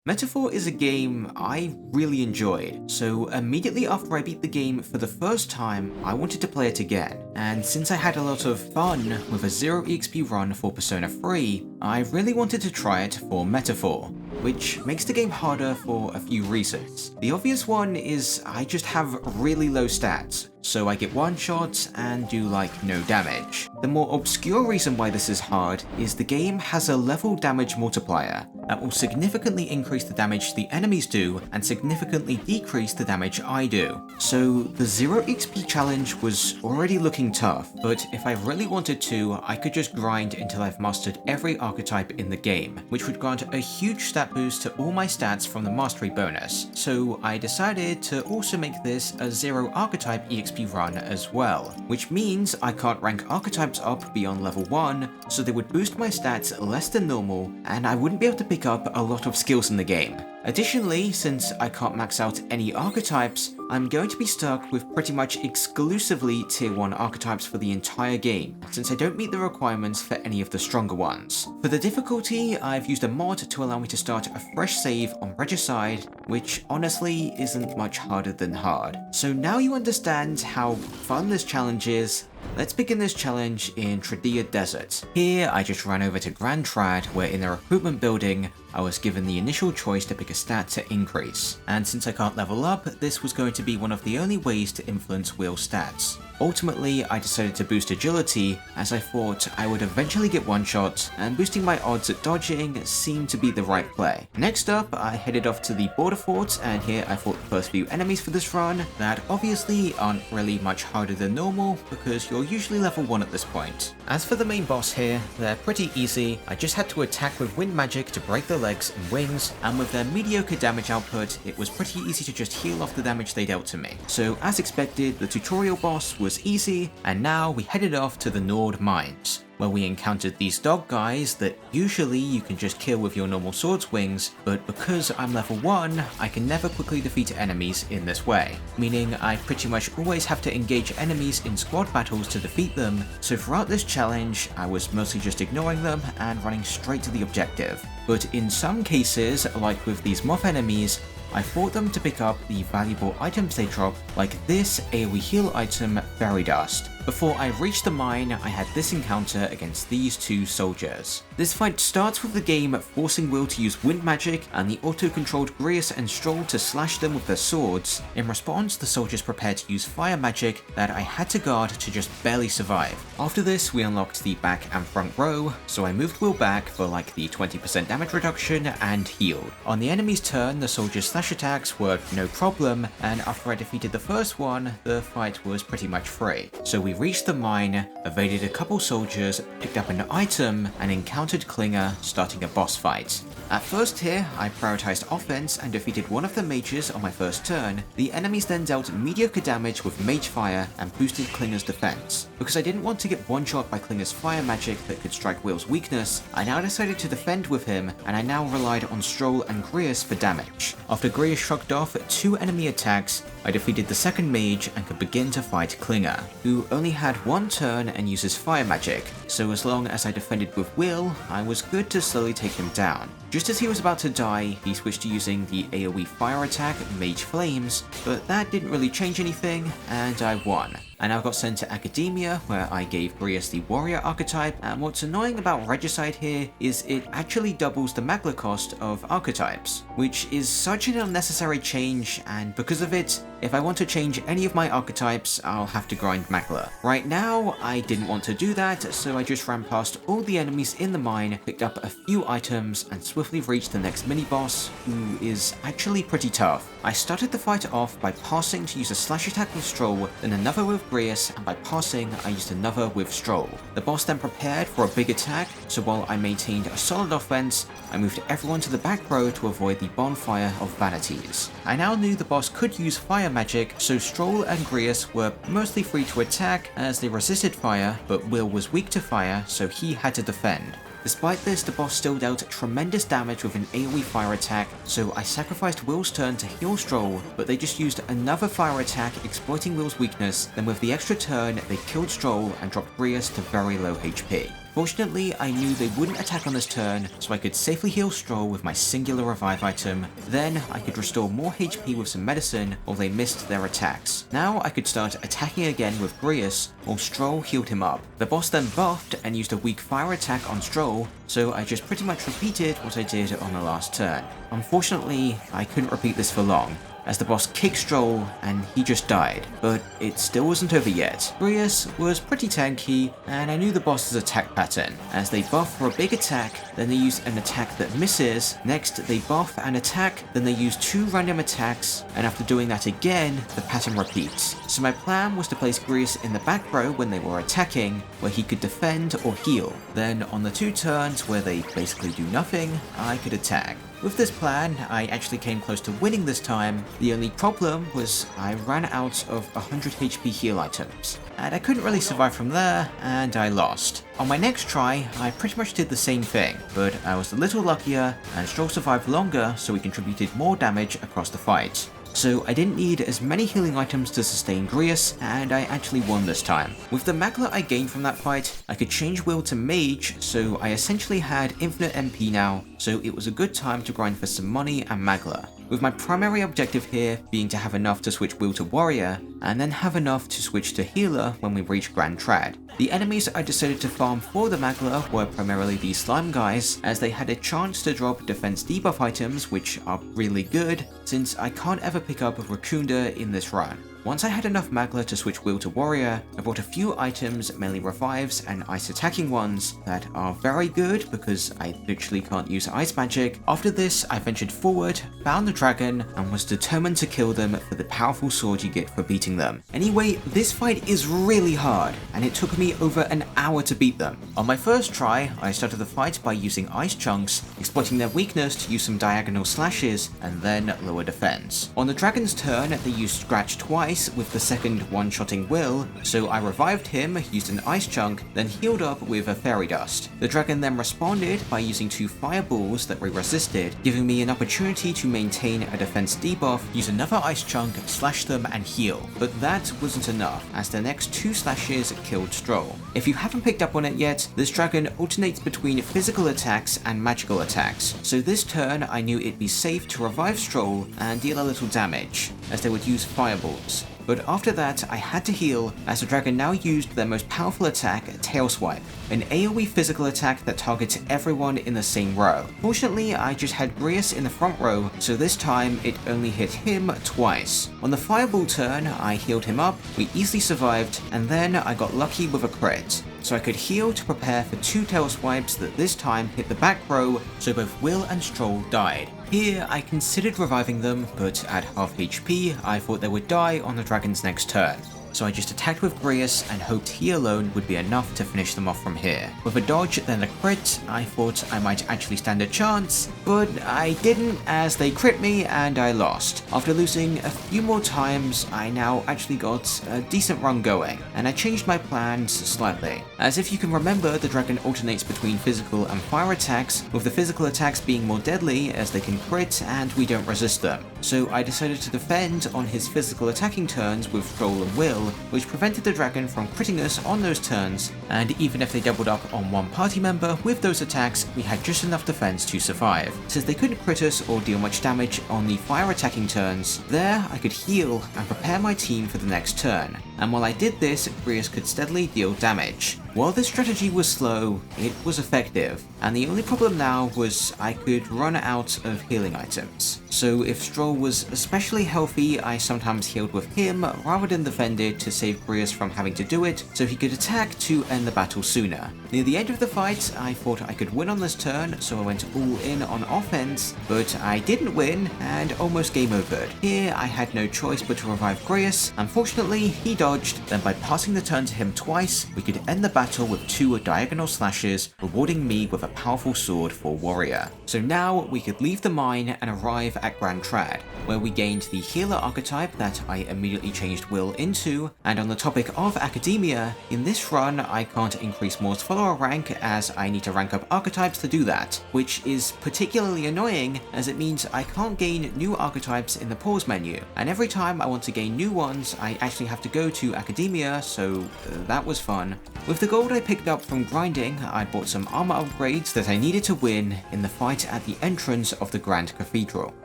Metaphor is a game I really enjoyed, so immediately after I beat the game for the first time, I wanted to play it again. And since I had a lot of fun with a 0-EXP run for Persona 3, I really wanted to try it for Metaphor, which makes the game harder for a few reasons. The obvious one is I just have really low stats, so I get one shots and do like no damage. The more obscure reason why this is hard is the game has a level damage multiplier that will significantly increase the damage the enemies do and significantly decrease the damage I do. So the 0-EXP challenge was already looking tough, but if I really wanted to, I could just grind until I've mastered every archetype in the game, which would grant a huge stat boost to all my stats from the mastery bonus. So I decided to also make this a 0 archetype EXP run as well, which means I can't rank archetypes up beyond level 1, so they would boost my stats less than normal, and I wouldn't be able to pick up a lot of skills in the game. Additionally, since I can't max out any archetypes, I'm going to be stuck with pretty much exclusively tier 1 archetypes for the entire game, since I don't meet the requirements for any of the stronger ones. For the difficulty, I've used a mod to allow me to start a fresh save on Regicide, which honestly isn't much harder than hard. So now you understand how fun this challenge is. Let's begin this challenge in Tradia Desert. Here, I just ran over to Grand Trad, where in the recruitment building, I was given the initial choice to pick a stat to increase. And since I can't level up, this was going to be one of the only ways to influence Will's stats. Ultimately, I decided to boost agility, as I thought I would eventually get one shot, and boosting my odds at dodging seemed to be the right play. Next up, I headed off to the border fort, and here I fought the first few enemies for this run that obviously aren't really much harder than normal, because you're usually level 1 at this point. As for the main boss here, they're pretty easy. I just had to attack with wind magic to break their legs and wings, and with their mediocre damage output, it was pretty easy to just heal off the damage they dealt to me. So as expected, the tutorial boss was easy, and now we headed off to the Nord Mines, where we encountered these dog guys that usually you can just kill with your normal sword's wings, but because I'm level 1, I can never quickly defeat enemies in this way, meaning I pretty much always have to engage enemies in squad battles to defeat them, so throughout this challenge, I was mostly just ignoring them and running straight to the objective. But in some cases, like with these moth enemies, I fought them to pick up the valuable items they drop, like this AoE heal item, Fairy Dust. Before I reached the mine, I had this encounter against these two soldiers. This fight starts with the game forcing Will to use wind magic and the auto-controlled Grius and Stroll to slash them with their swords. In response, the soldiers prepared to use fire magic that I had to guard to just barely survive. After this, we unlocked the back and front row, so I moved Will back for like the 20% damage reduction and healed. On the enemy's turn, the soldiers' slash attacks were no problem, and after I defeated the first one, the fight was pretty much free. So we reached the mine, evaded a couple soldiers, picked up an item, and encountered Klinger, starting a boss fight. At first here, I prioritized offense and defeated one of the mages on my first turn. The enemies then dealt mediocre damage with mage fire and boosted Klinger's defense. Because I didn't want to get one shot by Klinger's fire magic that could strike Will's weakness, I now decided to defend with him, and I now relied on Stroll and Grius for damage. After Grius shrugged off 2 enemy attacks, I defeated the second mage and could begin to fight Klinger, who only had one turn and uses fire magic, so as long as I defended with Will, I was good to slowly take him down. Just as he was about to die, he switched to using the AoE fire attack, Mage Flames, but that didn't really change anything, and I won. I now got sent to Academia, where I gave Grius the warrior archetype, and what's annoying about Regicide here is it actually doubles the Magla cost of archetypes, which is such an unnecessary change, and because of it, if I want to change any of my archetypes, I'll have to grind Magla. Right now, I didn't want to do that, so I just ran past all the enemies in the mine, picked up a few items, and swiftly reached the next mini-boss, who is actually pretty tough. I started the fight off by passing to use a slash attack with Stroll, then another with Grius, and by passing, I used another with Stroll. The boss then prepared for a big attack, so while I maintained a solid offense, I moved everyone to the back row to avoid the bonfire of vanities. I now knew the boss could use fire magic, so Stroll and Grius were mostly free to attack as they resisted fire, but Will was weak to fire, so he had to defend. Despite this, the boss still dealt tremendous damage with an AoE fire attack, so I sacrificed Will's turn to heal Stroll, but they just used another fire attack exploiting Will's weakness, then with the extra turn they killed Stroll and dropped Grius to very low HP. Fortunately, I knew they wouldn't attack on this turn, so I could safely heal Stroll with my singular revive item. Then I could restore more HP with some medicine while they missed their attacks. Now I could start attacking again with Grius while Stroll healed him up. The boss then buffed and used a weak fire attack on Stroll, so I just pretty much repeated what I did on the last turn. Unfortunately, I couldn't repeat this for long, as the boss kicked Stroll and he just died, but it still wasn't over yet. Grius was pretty tanky, and I knew the boss's attack pattern, as they buff for a big attack, then they use an attack that misses, next they buff and attack, then they use 2 random attacks, and after doing that again, the pattern repeats. So my plan was to place Grius in the back row when they were attacking, where he could defend or heal. Then on the 2 turns where they basically do nothing, I could attack. With this plan, I actually came close to winning this time. The only problem was I ran out of 100 HP heal items, and I couldn't really survive from there, and I lost. On my next try, I pretty much did the same thing, but I was a little luckier, and Stroll survived longer, so he contributed more damage across the fight. So I didn't need as many healing items to sustain Grius, and I actually won this time. With the Magla I gained from that fight, I could change Will to Mage, so I essentially had infinite MP now, so it was a good time to grind for some money and Magla. With my primary objective here being to have enough to switch Will to Warrior, and then have enough to switch to Healer when we reach Grand Trad. The enemies I decided to farm for the Magla were primarily these slime guys, as they had a chance to drop defense debuff items, which are really good, since I can't ever pick up Raccoonda in this run. Once I had enough Magla to switch Will to Warrior, I bought a few items, mainly revives and ice attacking ones, that are very good because I literally can't use ice magic. After this, I ventured forward, found the dragon, and was determined to kill them for the powerful sword you get for beating them. Anyway, this fight is really hard, and it took me over an hour to beat them. On my first try, I started the fight by using ice chunks, exploiting their weakness to use some diagonal slashes, and then lower defense. On the dragon's turn, they used Scratch twice with the second one-shotting Will, so I revived him, used an ice chunk, then healed up with a fairy dust. The dragon then responded by using 2 fireballs that we resisted, giving me an opportunity to maintain a defense debuff, use another ice chunk, slash them and heal. But that wasn't enough, as the next 2 slashes killed Stroll. If you haven't picked up on it yet, this dragon alternates between physical attacks and magical attacks, so this turn I knew it'd be safe to revive Stroll and deal a little damage, as they would use fireballs. But after that, I had to heal, as the dragon now used their most powerful attack, Tail Swipe, an AoE physical attack that targets everyone in the same row. Fortunately, I just had Grius in the front row, so this time it only hit him twice. On the fireball turn, I healed him up, we easily survived, and then I got lucky with a crit. So I could heal to prepare for 2 tail swipes that this time hit the back row, so both Will and Stroll died. Here, I considered reviving them, but at half HP, I thought they would die on the dragon's next turn. So I just attacked with Grius and hoped he alone would be enough to finish them off from here. With a dodge, then a crit, I thought I might actually stand a chance, but I didn't, as they crit me and I lost. After losing a few more times, I now actually got a decent run going, and I changed my plans slightly. As if you can remember, the dragon alternates between physical and fire attacks, with the physical attacks being more deadly as they can crit and we don't resist them. So I decided to defend on his physical attacking turns with Stroll and Will, which prevented the dragon from critting us on those turns, and even if they doubled up on one party member with those attacks, we had just enough defense to survive. Since they couldn't crit us or deal much damage on the fire attacking turns, there I could heal and prepare my team for the next turn, and while I did this, Grius could steadily deal damage. While this strategy was slow, it was effective, and the only problem now was I could run out of healing items. So if Stroll was especially healthy, I sometimes healed with him rather than defended to save Grius from having to do it, so he could attack to end the battle sooner. Near the end of the fight, I thought I could win on this turn, so I went all in on offense, but I didn't win and almost game overed. Here I had no choice but to revive Grius. Unfortunately, he dodged, then by passing the turn to him twice, we could end the battle with 2 diagonal slashes, rewarding me with a powerful sword for Warrior. So now we could leave the mine and arrive at Grand Trad, where we gained the healer archetype that I immediately changed Will into, and on the topic of academia, in this run I can't increase Moore's follower rank as I need to rank up archetypes to do that, which is particularly annoying as it means I can't gain new archetypes in the pause menu, and every time I want to gain new ones I actually have to go to Academia, so that was fun. With the gold I picked up from grinding, I bought some armor upgrades that I needed to win in the fight at the entrance of the Grand Cathedral.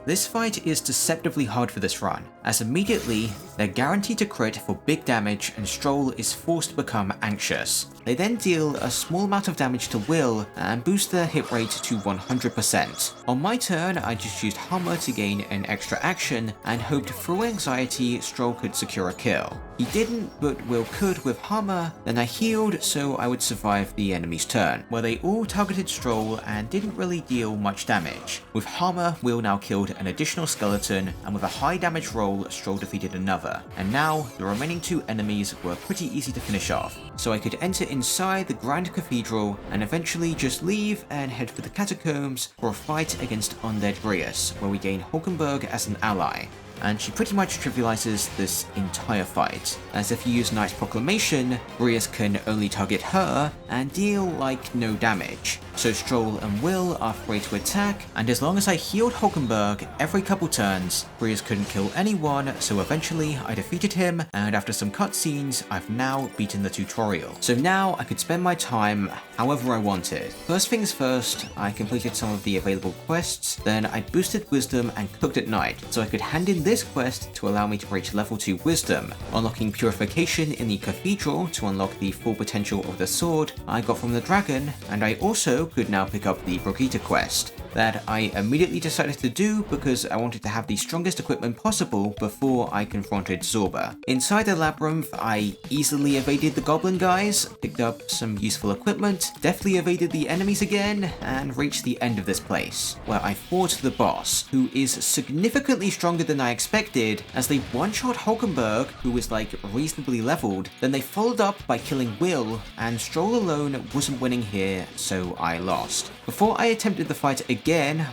This fight is deceptively hard for this run, as immediately they're guaranteed to crit for big damage and Stroll is forced to become anxious. They then deal a small amount of damage to Will and boost their hit rate to 100%. On my turn, I just used Hummer to gain an extra action and hoped through anxiety Stroll could secure a kill. He didn't, but Will could with Hummer, then I healed so I would survive the enemy's turn, where they all targeted Stroll and didn't really deal much damage. With Hummer, Will now killed an additional skeleton, and with a high damage roll, Stroll defeated another. And now, the remaining two enemies were pretty easy to finish off, so I could enter inside the Grand Cathedral and eventually just leave and head for the catacombs for a fight against Undead Grius, where we gain Hulkenberg as an ally. And she pretty much trivializes this entire fight, as if you use Knight's Proclamation, Grius can only target her and deal like no damage. So Stroll and Will are free to attack, and as long as I healed Hulkenberg every couple turns, Grius couldn't kill anyone, so eventually I defeated him, and after some cutscenes, I've now beaten the tutorial. So now I could spend my time however I wanted. First things first, I completed some of the available quests, then I boosted Wisdom and cooked at night, so I could hand in this quest to allow me to reach level 2 Wisdom, unlocking Purification in the Cathedral to unlock the full potential of the sword I got from the dragon, and I also could now pick up the Brigitte quest that I immediately decided to do because I wanted to have the strongest equipment possible before I confronted Zorba. Inside the labyrinth, I easily evaded the goblin guys, picked up some useful equipment, deftly evaded the enemies again, and reached the end of this place, where I fought the boss, who is significantly stronger than I expected, as they one-shot Hulkenberg, who was like reasonably leveled, then they followed up by killing Will, and Stroll alone wasn't winning here, so I lost. Before I attempted the fight again,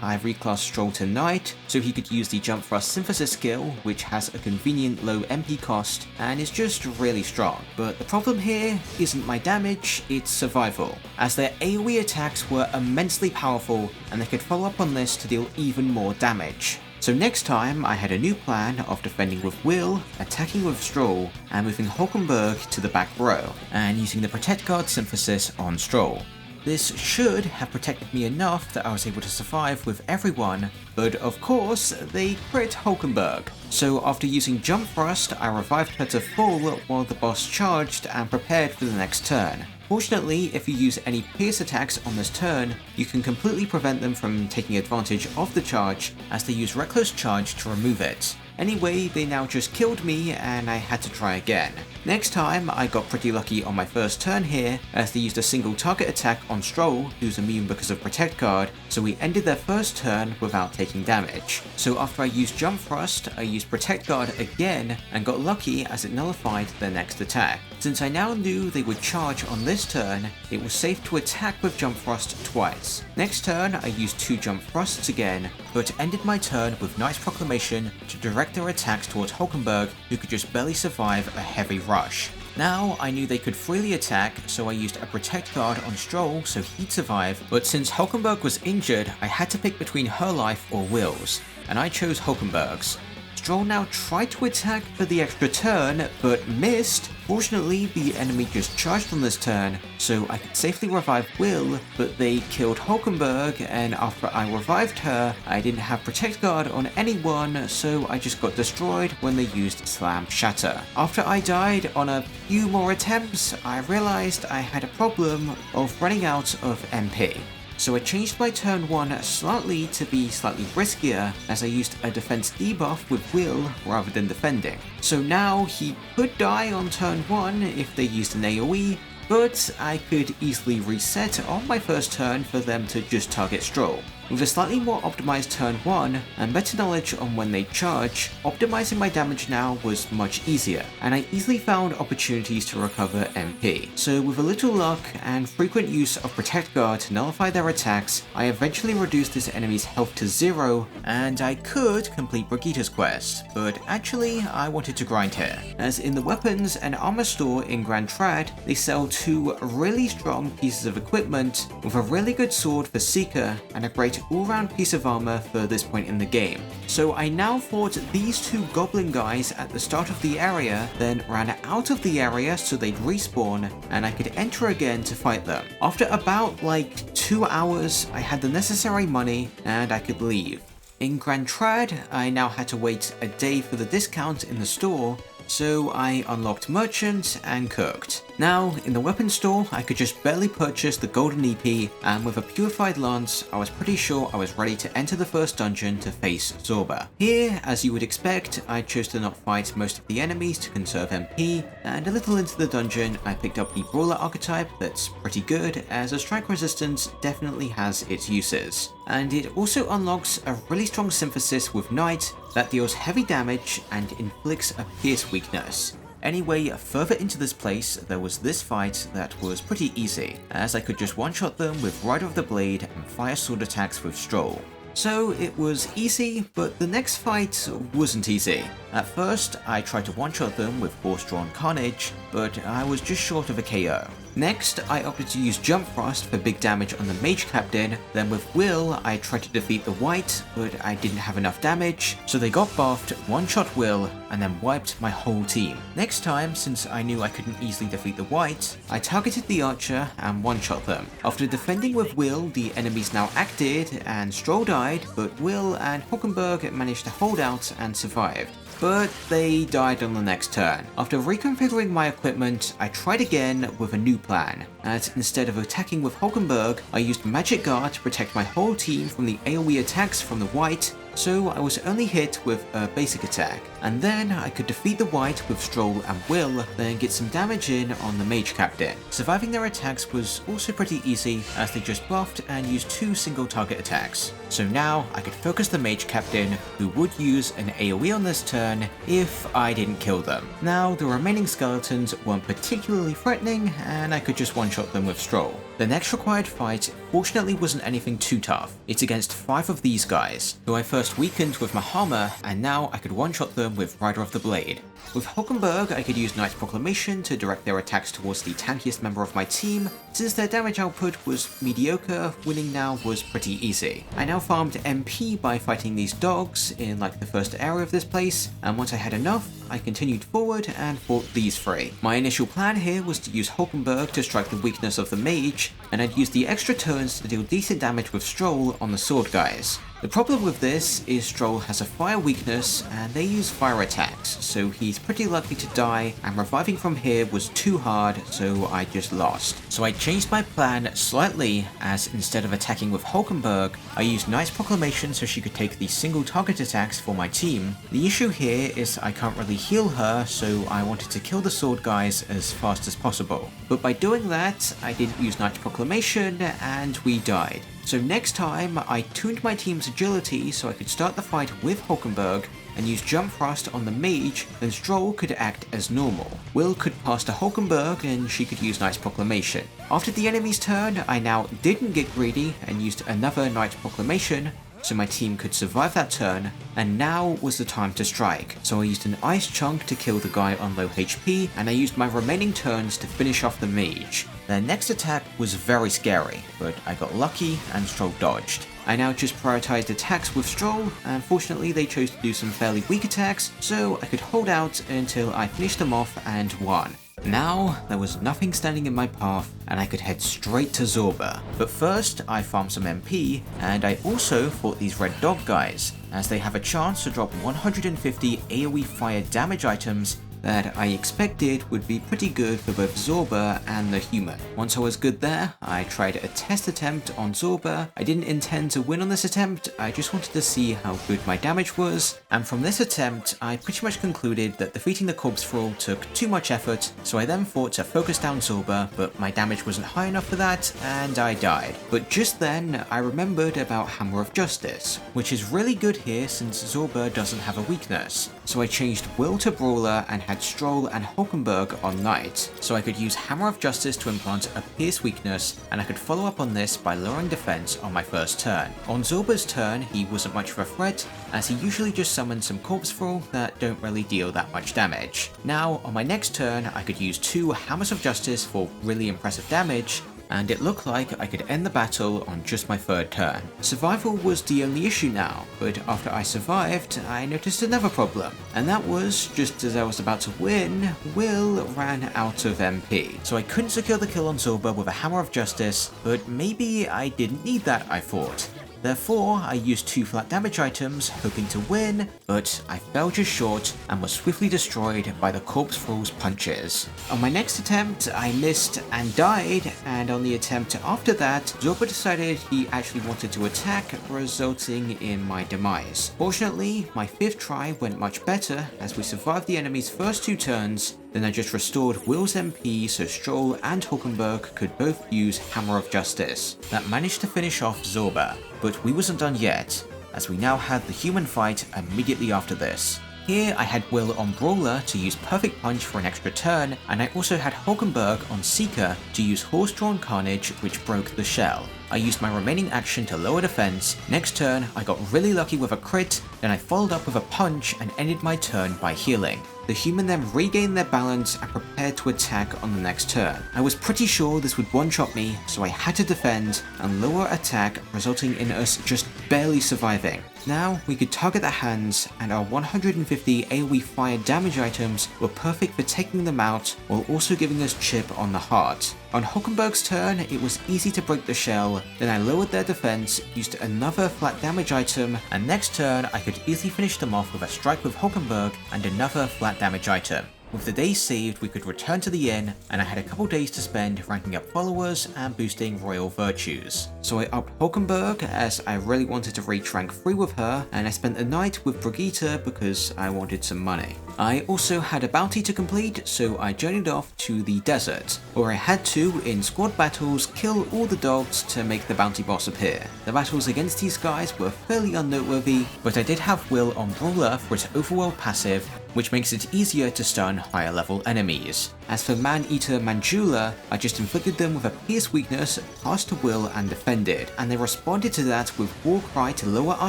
I reclassed Stroll to Knight, so he could use the Jump Thrust Synthesis skill, which has a convenient low MP cost, and is just really strong. But the problem here isn't my damage, it's survival, as their AoE attacks were immensely powerful, and they could follow up on this to deal even more damage. So next time, I had a new plan of defending with Will, attacking with Stroll, and moving Hulkenberg to the back row, and using the Protect Guard Synthesis on Stroll. This should have protected me enough that I was able to survive with everyone, but of course, they crit Hulkenberg. So after using Jump Thrust, I revived her to full while the boss charged and prepared for the next turn. Fortunately, if you use any pierce attacks on this turn, you can completely prevent them from taking advantage of the charge, as they use Reckless Charge to remove it. Anyway, they now just killed me and I had to try again. Next time, I got pretty lucky on my first turn here, as they used a single target attack on Stroll, who's immune because of Protect Guard, so we ended their first turn without taking damage. So after I used Jump Thrust, I used Protect Guard again, and got lucky as it nullified their next attack. Since I now knew they would charge on this turn, it was safe to attack with Jump Thrust twice. Next turn, I used 2 Jump Thrusts again, but ended my turn with Knight's Proclamation to direct their attacks towards Hulkenberg, who could just barely survive a heavy rush. Now, I knew they could freely attack, so I used a Protect Guard on Stroll so he'd survive, but since Hulkenberg was injured, I had to pick between her life or Will's, and I chose Hulkenberg's. Stroll now tried to attack for the extra turn, but missed. Fortunately, the enemy just charged on this turn, so I could safely revive Will, but they killed Hulkenberg, and after I revived her, I didn't have Protect Guard on anyone, so I just got destroyed when they used Slam Shatter. After I died on a few more attempts, I realized I had a problem of running out of MP. So I changed my turn 1 slightly to be slightly riskier, as I used a defense debuff with Will rather than defending. So now he could die on turn 1 if they used an AoE, but I could easily reset on my first turn for them to just target Stroll. With a slightly more optimized turn 1 and better knowledge on when they charge, optimizing my damage now was much easier, and I easily found opportunities to recover MP. So with a little luck and frequent use of Protect Guard to nullify their attacks, I eventually reduced this enemy's health to 0, and I could complete Brigitte's quest, but actually I wanted to grind here, as in the weapons and armor store in Grand Trad, they sell 2 really strong pieces of equipment, with a really good sword for Seeker and a great all-round piece of armor for this point in the game. So I now fought these two goblin guys at the start of the area, then ran out of the area so they'd respawn, and I could enter again to fight them. After about like 2 hours, I had the necessary money and I could leave. In Grand Trad, I now had to wait a day for the discount in the store, so I unlocked Merchant and Cooked. Now, in the weapon store, I could just barely purchase the Golden EP, and with a Purified Lance, I was pretty sure I was ready to enter the first dungeon to face Zorba. Here, as you would expect, I chose to not fight most of the enemies to conserve MP, and a little into the dungeon, I picked up the Brawler archetype that's pretty good, as a strike resistance definitely has its uses. And it also unlocks a really strong synthesis with Knight that deals heavy damage and inflicts a pierce weakness. Anyway, further into this place, there was this fight that was pretty easy, as I could just one-shot them with Rider of the Blade and fire sword attacks with Stroll. So it was easy, but the next fight wasn't easy. At first, I tried to one-shot them with Horse-Drawn Carnage, but I was just short of a KO. Next, I opted to use Jump Thrust for big damage on the Mage Captain, then with Will, I tried to defeat the White, but I didn't have enough damage, so they got buffed, one-shot Will, and then wiped my whole team. Next time, since I knew I couldn't easily defeat the White, I targeted the Archer and one-shot them. After defending with Will, the enemies now acted, and Stroll died, but Will and Hockenberg managed to hold out and survived. But they died on the next turn. After reconfiguring my equipment, I tried again with a new plan, as instead of attacking with Hockenberg, I used Magic Guard to protect my whole team from the AoE attacks from the White, so I was only hit with a basic attack. And then I could defeat the White with Stroll and Will, then get some damage in on the Mage Captain. Surviving their attacks was also pretty easy, as they just buffed and used 2 single target attacks. So now I could focus the Mage Captain, who would use an AoE on this turn if I didn't kill them. Now the remaining skeletons weren't particularly threatening, and I could just one-shot them with Stroll. The next required fight fortunately wasn't anything too tough. It's against 5 of these guys, who I first weakened with my hammer, and now I could one-shot them with Rider of the Blade. With Hockenberg, I could use Knight's Proclamation to direct their attacks towards the tankiest member of my team. Since their damage output was mediocre, winning now was pretty easy. I now farmed MP by fighting these dogs in like the first area of this place, and once I had enough, I continued forward and fought these 3. My initial plan here was to use Hockenberg to strike the weakness of the mage, and I'd use the extra turns to deal decent damage with Stroll on the sword guys. The problem with this is Stroll has a fire weakness and they use fire attacks, so he's pretty likely to die, and reviving from here was too hard, so I just lost. So I changed my plan slightly, as instead of attacking with Hockenberg, I used Knight's Proclamation so she could take the single target attacks for my team. The issue here is I can't really heal her, so I wanted to kill the sword guys as fast as possible. But by doing that, I didn't use Knight's Proclamation and we died. So next time, I tuned my team's agility so I could start the fight with Hockenberg and use Jump Thrust on the mage, then Stroll could act as normal. Will could pass to Hockenberg and she could use Knight's Proclamation. After the enemy's turn, I now didn't get greedy and used another Knight's Proclamation, so my team could survive that turn, and now was the time to strike. So I used an Ice Chunk to kill the guy on low HP, and I used my remaining turns to finish off the mage. Their next attack was very scary, but I got lucky and Stroll dodged. I now just prioritized attacks with Stroll, and fortunately they chose to do some fairly weak attacks, so I could hold out until I finished them off and won. Now, there was nothing standing in my path, and I could head straight to Zorba. But first, I farmed some MP, and I also fought these red dog guys, as they have a chance to drop 150 AoE fire damage items that I expected would be pretty good for both Zorba and the human. Once I was good there, I tried a test attempt on Zorba. I didn't intend to win on this attempt, I just wanted to see how good my damage was, and from this attempt, I pretty much concluded that defeating the Corpse Thrall took too much effort, so I then fought to focus down Zorba, but my damage wasn't high enough for that, and I died. But just then, I remembered about Hammer of Justice, which is really good here since Zorba doesn't have a weakness. So I changed Will to Brawler and had Stroll and Hockenberg on Knight, so I could use Hammer of Justice to implant a Pierce weakness, and I could follow up on this by lowering defense on my first turn. On Zorba's turn, he wasn't much of a threat, as he usually just summons some Corpse Thrall that don't really deal that much damage. Now, on my next turn, I could use 2 Hammers of Justice for really impressive damage, and it looked like I could end the battle on just my 3rd turn. Survival was the only issue now, but after I survived, I noticed another problem, and that was, just as I was about to win, Will ran out of MP. So I couldn't secure the kill on Zorba with a Hammer of Justice, but maybe I didn't need that, I thought. Therefore, I used 2 flat damage items, hoping to win, but I fell just short and was swiftly destroyed by the Corpse Thrall's punches. On my next attempt, I missed and died, and on the attempt after that, Zorba decided he actually wanted to attack, resulting in my demise. Fortunately, my 5th try went much better as we survived the enemy's first 2 turns. Then I just restored Will's MP so Stroll and Hulkenberg could both use Hammer of Justice. That managed to finish off Zorba, but we wasn't done yet, as we now had the human fight immediately after this. Here I had Will on Brawler to use Perfect Punch for an extra turn, and I also had Hulkenberg on Seeker to use Horse-Drawn Carnage, which broke the shell. I used my remaining action to lower defense. Next turn, I got really lucky with a crit, then I followed up with a punch and ended my turn by healing. The human then regained their balance and prepared to attack on the next turn. I was pretty sure this would one-shot me, so I had to defend and lower attack, resulting in us just barely surviving. Now, we could target their hands, and our 150 AoE fire damage items were perfect for taking them out, while also giving us chip on the heart. On Hulkenberg's turn, it was easy to break the shell, then I lowered their defense, used another flat damage item, and next turn I could easily finish them off with a strike with Hulkenberg and another flat damage item. With the days saved, we could return to the inn, and I had a couple days to spend ranking up followers and boosting royal virtues. So I upped Hulkenberg as I really wanted to reach rank 3 with her, and I spent the night with Brigitte because I wanted some money. I also had a bounty to complete, so I journeyed off to the desert, where I had to, in squad battles, kill all the dogs to make the bounty boss appear. The battles against these guys were fairly unnoteworthy, but I did have Will on Brawler for its overworld passive, which makes it easier to stun higher level enemies. As for Man-Eater Manjula, I just inflicted them with a Pierce weakness, passed to Will and defended, and they responded to that with War Cry to lower our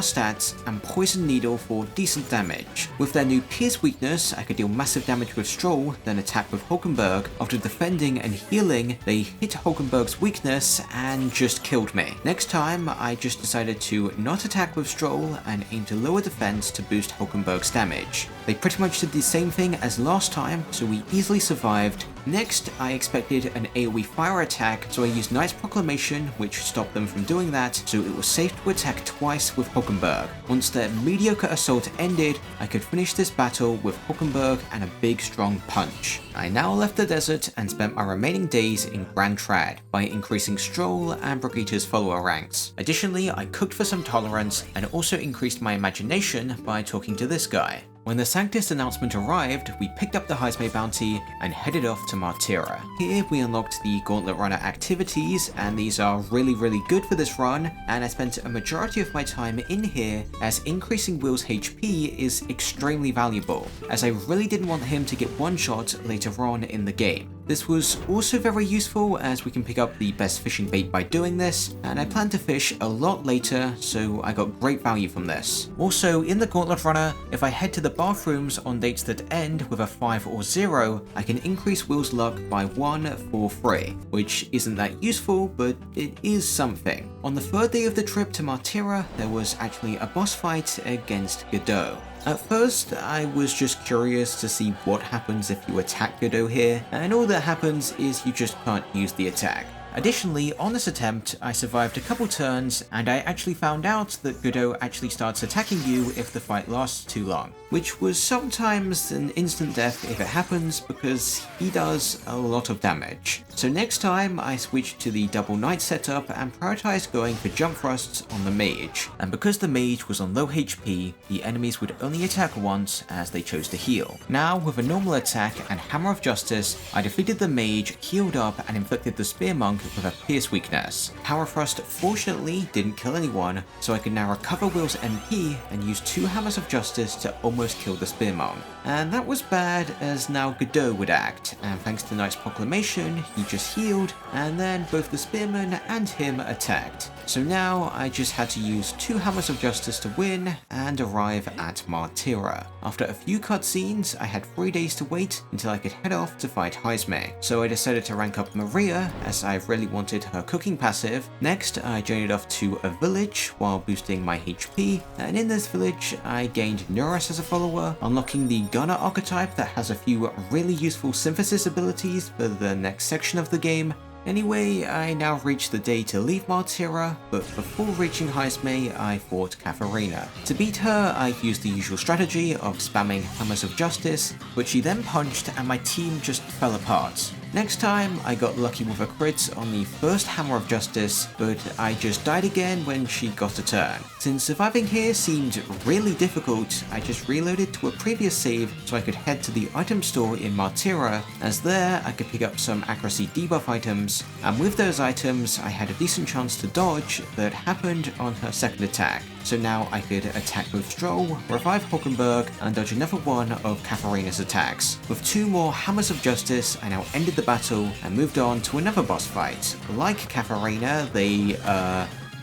stats and Poison Needle for decent damage. With their new Pierce weakness, I could deal massive damage with Stroll, then attack with Hulkenberg. After defending and healing, they hit Hulkenberg's weakness and just killed me. Next time, I just decided to not attack with Stroll and aim to lower defense to boost Hulkenberg's damage. They pretty much did the same thing as last time, so we easily survived. Next, I expected an AoE fire attack, so I used Knight's Proclamation, which stopped them from doing that, so it was safe to attack twice with Hulkenberg. Once their mediocre assault ended, I could finish this battle with Hulkenberg and a big strong punch. I now left the desert and spent my remaining days in Grand Trad by increasing Stroll and Brigitte's follower ranks. Additionally, I cooked for some tolerance and also increased my imagination by talking to this guy. When the Sanctus announcement arrived, we picked up the Heisme bounty and headed off to Martira. Here we unlocked the Gauntlet Runner activities, and these are really good for this run, and I spent a majority of my time in here as increasing Will's HP is extremely valuable, as I really didn't want him to get one shot later on in the game. This was also very useful as we can pick up the best fishing bait by doing this, and I plan to fish a lot later, so I got great value from this. Also, in the Gauntlet Runner, if I head to the bathrooms on dates that end with a 5 or 0, I can increase Will's luck by 1 for free, which isn't that useful, but it is something. On the 3rd day of the trip to Martira, there was actually a boss fight against Godot. At first, I was just curious to see what happens if you attack Godot here, and all that happens is you just can't use the attack. Additionally, on this attempt, I survived a couple turns, and I actually found out that Godot actually starts attacking you if the fight lasts too long, which was sometimes an instant death if it happens because he does a lot of damage. So next time I switched to the double knight setup and prioritized going for jump thrusts on the mage, and because the mage was on low HP, the enemies would only attack once as they chose to heal. Now with a normal attack and Hammer of Justice, I defeated the mage, healed up and inflicted the spear monk with a Pierce weakness. Power Thrust fortunately didn't kill anyone, so I could now recover Will's MP and use 2 Hammers of Justice to almost kill the spear monk. And that was bad as now Godot would act, and thanks to Knight's Proclamation, he just healed, and then both the spearman and him attacked. So now I just had to use 2 Hammers of Justice to win and arrive at Martira. After a few cutscenes, I had 3 days to wait until I could head off to fight Heisme, so I decided to rank up Maria as I really wanted her cooking passive. Next, I journeyed off to a village while boosting my HP, and in this village I gained Neuros as a follower, unlocking the Gunner archetype that has a few really useful synthesis abilities for the next section of the game. Anyway, I now reached the day to leave Martira, but before reaching Heisme, I fought Katharina. To beat her, I used the usual strategy of spamming Hammers of Justice, but she then punched and my team just fell apart. Next time, I got lucky with a crit on the first Hammer of Justice, but I just died again when she got a turn. Since surviving here seemed really difficult, I just reloaded to a previous save so I could head to the item store in Martira, as there I could pick up some accuracy debuff items, and with those items I had a decent chance to dodge that happened on her second attack. So now I could attack with Stroll, revive Hulkenberg, and dodge another one of Katharina's attacks. With 2 more Hammers of Justice, I now ended the battle and moved on to another boss fight. Like Katharina, they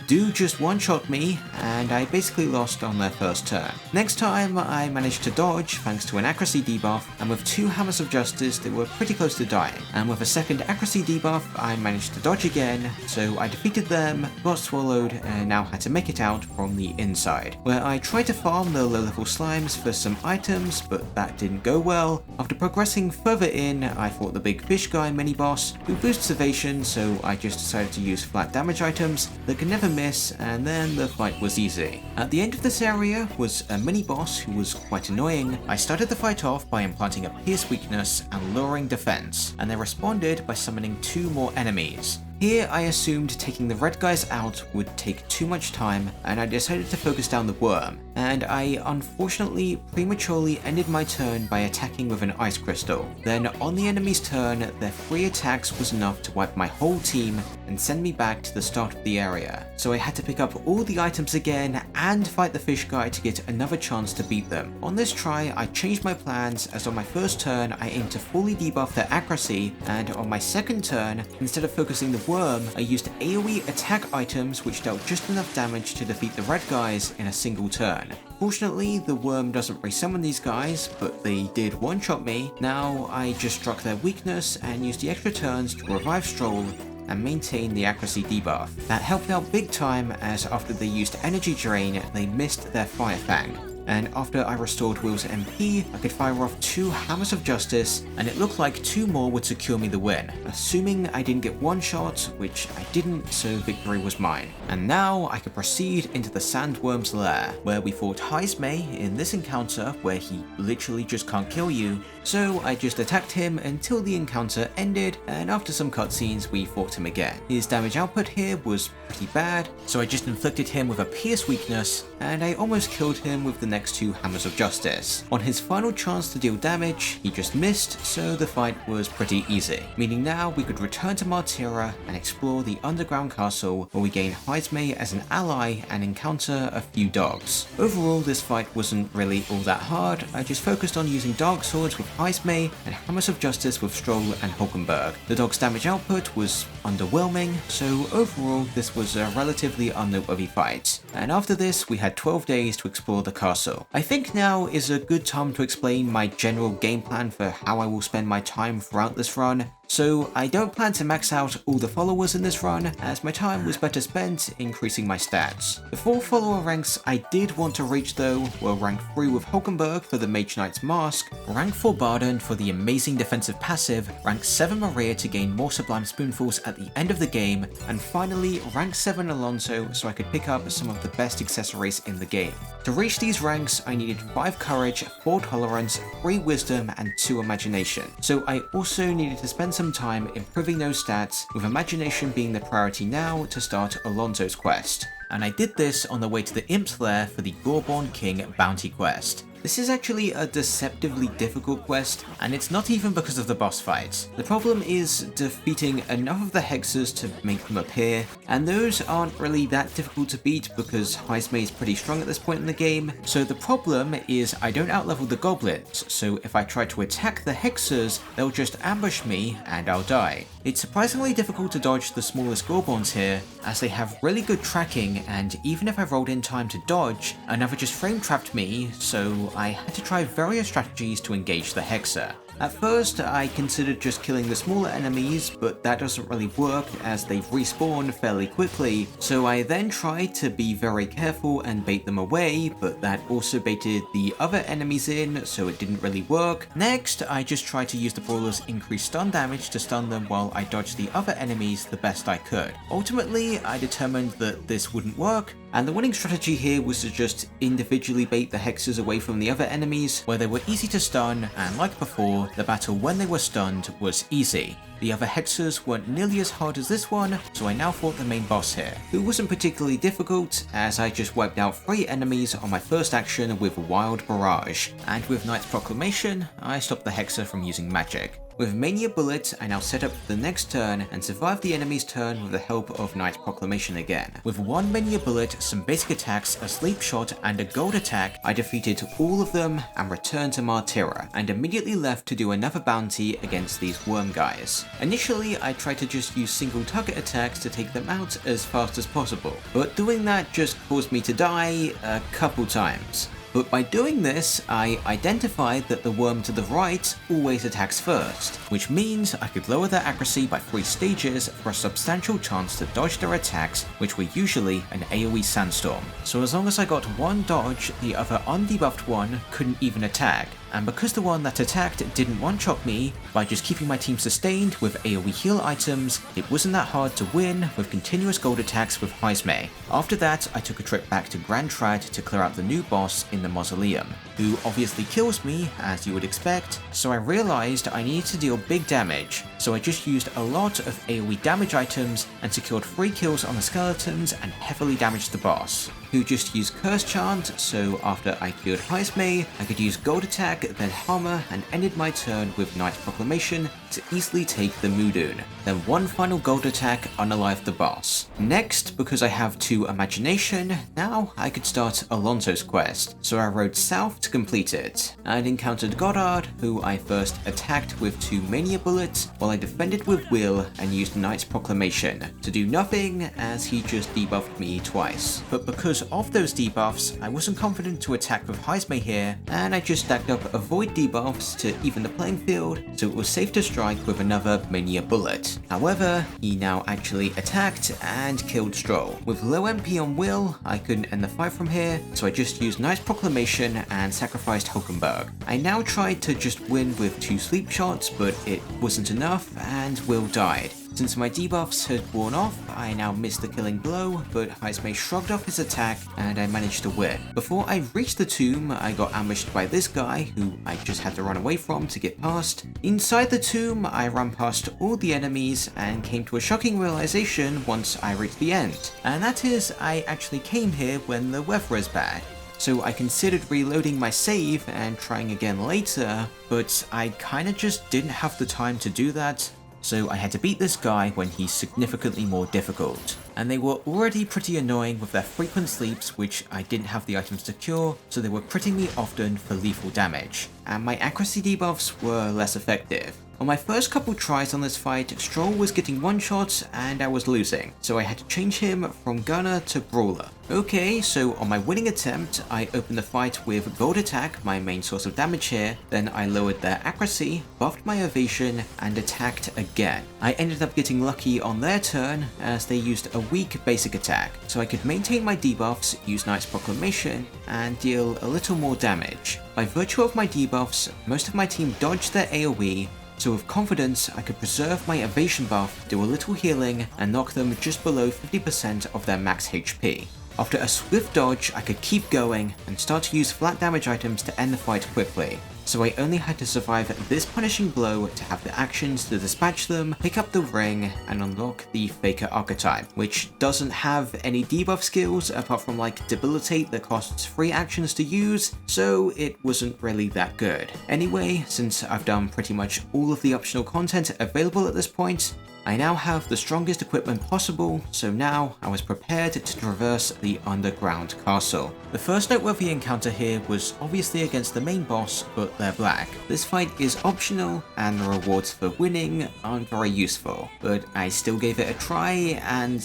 do just one-shot me, and I basically lost on their first turn. Next time, I managed to dodge thanks to an accuracy debuff, and with 2 Hammers of Justice, they were pretty close to dying. And with a second accuracy debuff, I managed to dodge again, so I defeated them, got swallowed, and now had to make it out from the inside, where I tried to farm the low-level slimes for some items, but that didn't go well. After progressing further in, I fought the big fish guy mini-boss, who boosts evasion, so I just decided to use flat damage items that can never miss, and then the fight was easy. At the end of this area was a mini-boss who was quite annoying. I started the fight off by implanting a pierce weakness and luring defense, and they responded by summoning 2 more enemies. Here I assumed taking the red guys out would take too much time, and I decided to focus down the worm, and I unfortunately prematurely ended my turn by attacking with an ice crystal. Then on the enemy's turn, their 3 attacks was enough to wipe my whole team and send me back to the start of the area. So I had to pick up all the items again and fight the fish guy to get another chance to beat them. On this try, I changed my plans, as on my first turn I aimed to fully debuff their accuracy, and on my second turn, instead of focusing the worm, I used AoE attack items which dealt just enough damage to defeat the red guys in a single turn. Fortunately, the worm doesn't resummon these guys, but they did one-shot me. Now I just struck their weakness and used the extra turns to revive Stroll and maintain the accuracy debuff. That helped out big time, as after they used energy drain, they missed their Fire Fang. And after I restored Will's MP, I could fire off 2 Hammers of Justice, and it looked like 2 more would secure me the win, assuming I didn't get one shot, which I didn't, so victory was mine. And now I could proceed into the Sandworm's lair, where we fought Heisme in this encounter where he literally just can't kill you, so I just attacked him until the encounter ended, and after some cutscenes we fought him again. His damage output here was pretty bad, so I just inflicted him with a pierce weakness, and I almost killed him with the next 2 Hammers of Justice. On his final chance to deal damage, he just missed, so the fight was pretty easy. Meaning now we could return to Martira and explore the underground castle, where we gain Heisme as an ally and encounter a few dogs. Overall, this fight wasn't really all that hard. I just focused on using Dark Swords with Heisme and Hammers of Justice with Stroll and Hulkenberg. The dog's damage output was underwhelming, so overall this was a relatively unnoteworthy fight. And after this, we had 12 days to explore the castle. I think now is a good time to explain my general game plan for how I will spend my time throughout this run. So I don't plan to max out all the followers in this run, as my time was better spent increasing my stats. The 4 follower ranks I did want to reach though were rank 3 with Hulkenberg for the Mage Knight's Mask, rank 4 Barden for the amazing defensive passive, rank 7 Maria to gain more Sublime Spoonfuls at the end of the game, and finally rank 7 Alonso so I could pick up some of the best accessories in the game. To reach these ranks I needed 5 Courage, 4 Tolerance, 3 Wisdom, and 2 Imagination. So I also needed to spend some time improving those stats, with Imagination being the priority now to start Alonso's quest. And I did this on the way to the Imp's Lair for the Gorborn King bounty quest. This is actually a deceptively difficult quest, and it's not even because of the boss fight. The problem is defeating enough of the hexes to make them appear, and those aren't really that difficult to beat because Heisme is pretty strong at this point in the game. So the problem is I don't outlevel the goblins, so if I try to attack the hexes, they'll just ambush me and I'll die. It's surprisingly difficult to dodge the smallest Gorborns here, as they have really good tracking, and even if I rolled in time to dodge, another just frame trapped me, so I had to try various strategies to engage the hexer. At first, I considered just killing the smaller enemies, but that doesn't really work as they respawn fairly quickly, so I then tried to be very careful and bait them away, but that also baited the other enemies in, so it didn't really work. Next, I just tried to use the brawler's increased stun damage to stun them while I dodged the other enemies the best I could. Ultimately, I determined that this wouldn't work, and the winning strategy here was to just individually bait the hexes away from the other enemies, where they were easy to stun, and like before, the battle when they were stunned was easy. The other hexes weren't nearly as hard as this one, so I now fought the main boss here, who wasn't particularly difficult, as I just wiped out 3 enemies on my first action with Wild Barrage, and with Knight's Proclamation, I stopped the hexer from using magic. With Mania Bullet, I now set up for the next turn and survived the enemy's turn with the help of Knight's Proclamation again. With 1 Mania Bullet, some basic attacks, a Sleep Shot, and a Gold attack, I defeated all of them and returned to Martyra, and immediately left to do another bounty against these worm guys. Initially, I tried to just use single target attacks to take them out as fast as possible, but doing that just caused me to die a couple times. But by doing this, I identified that the worm to the right always attacks first, which means I could lower their accuracy by 3 stages for a substantial chance to dodge their attacks, which were usually an AoE sandstorm. So as long as I got 1 dodge, the other undebuffed one couldn't even attack. And because the one that attacked didn't one-shot me, by just keeping my team sustained with AoE heal items, it wasn't that hard to win with continuous gold attacks with Heismay. After that, I took a trip back to Grand Trad to clear out the new boss in the Mausoleum, who obviously kills me, as you would expect, so I realized I needed to deal big damage, so I just used a lot of AoE damage items and secured 3 kills on the skeletons and heavily damaged the boss, who just used Curse Chant, so after I killed Heismay, I could use Gold Attack, then Hammer, and ended my turn with Knight's Proclamation to easily take the Mudun. Then 1 final Gold Attack unalived the boss. Next, because I have 2 Imagination, now I could start Alonso's quest, so I rode south to complete it, and encountered Goddard, who I first attacked with 2 Mania Bullets, while I defended with Will and used Knight's Proclamation to do nothing as he just debuffed me twice. But because of those debuffs, I wasn't confident to attack with Heismay here, and I just stacked up avoid debuffs to even the playing field, so it was safe to strike with another Mania Bullet. However, he now actually attacked and killed Stroll. With low MP on Will, I couldn't end the fight from here, so I just used Knight's Proclamation and sacrificed Hulkenberg. I now tried to just win with 2 Sleep Shots, but it wasn't enough, and Will died. Since my debuffs had worn off, I now missed the killing blow, but Heismay shrugged off his attack and I managed to win. Before I reached the tomb, I got ambushed by this guy, who I just had to run away from to get past. Inside the tomb, I ran past all the enemies and came to a shocking realization once I reached the end, and that is I actually came here when the weather is bad. So I considered reloading my save and trying again later, but I kinda just didn't have the time to do that. So I had to beat this guy when he's significantly more difficult. And they were already pretty annoying with their frequent sleeps, which I didn't have the items to cure, so they were critting me often for lethal damage. And my accuracy debuffs were less effective. On my first couple tries on this fight, Stroll was getting one-shots and I was losing, so I had to change him from Gunner to Brawler. Okay, so on my winning attempt, I opened the fight with Gold Attack, my main source of damage here, then I lowered their accuracy, buffed my evasion, and attacked again. I ended up getting lucky on their turn as they used a weak basic attack, so I could maintain my debuffs, use Knight's Proclamation, and deal a little more damage. By virtue of my debuffs, most of my team dodged their AoE, so with confidence I could preserve my evasion buff, do a little healing, and knock them just below 50% of their max HP. After a swift dodge, I could keep going and start to use flat damage items to end the fight quickly. So I only had to survive this punishing blow to have the actions to dispatch them, pick up the ring, and unlock the Faker Archetype, which doesn't have any debuff skills apart from like Debilitate that costs 3 actions to use, so it wasn't really that good. Anyway, since I've done pretty much all of the optional content available at this point, I now have the strongest equipment possible, so now I was prepared to traverse the underground castle. The first noteworthy encounter here was obviously against the main boss, but they're black. This fight is optional, and the rewards for winning aren't very useful, but I still gave it a try, and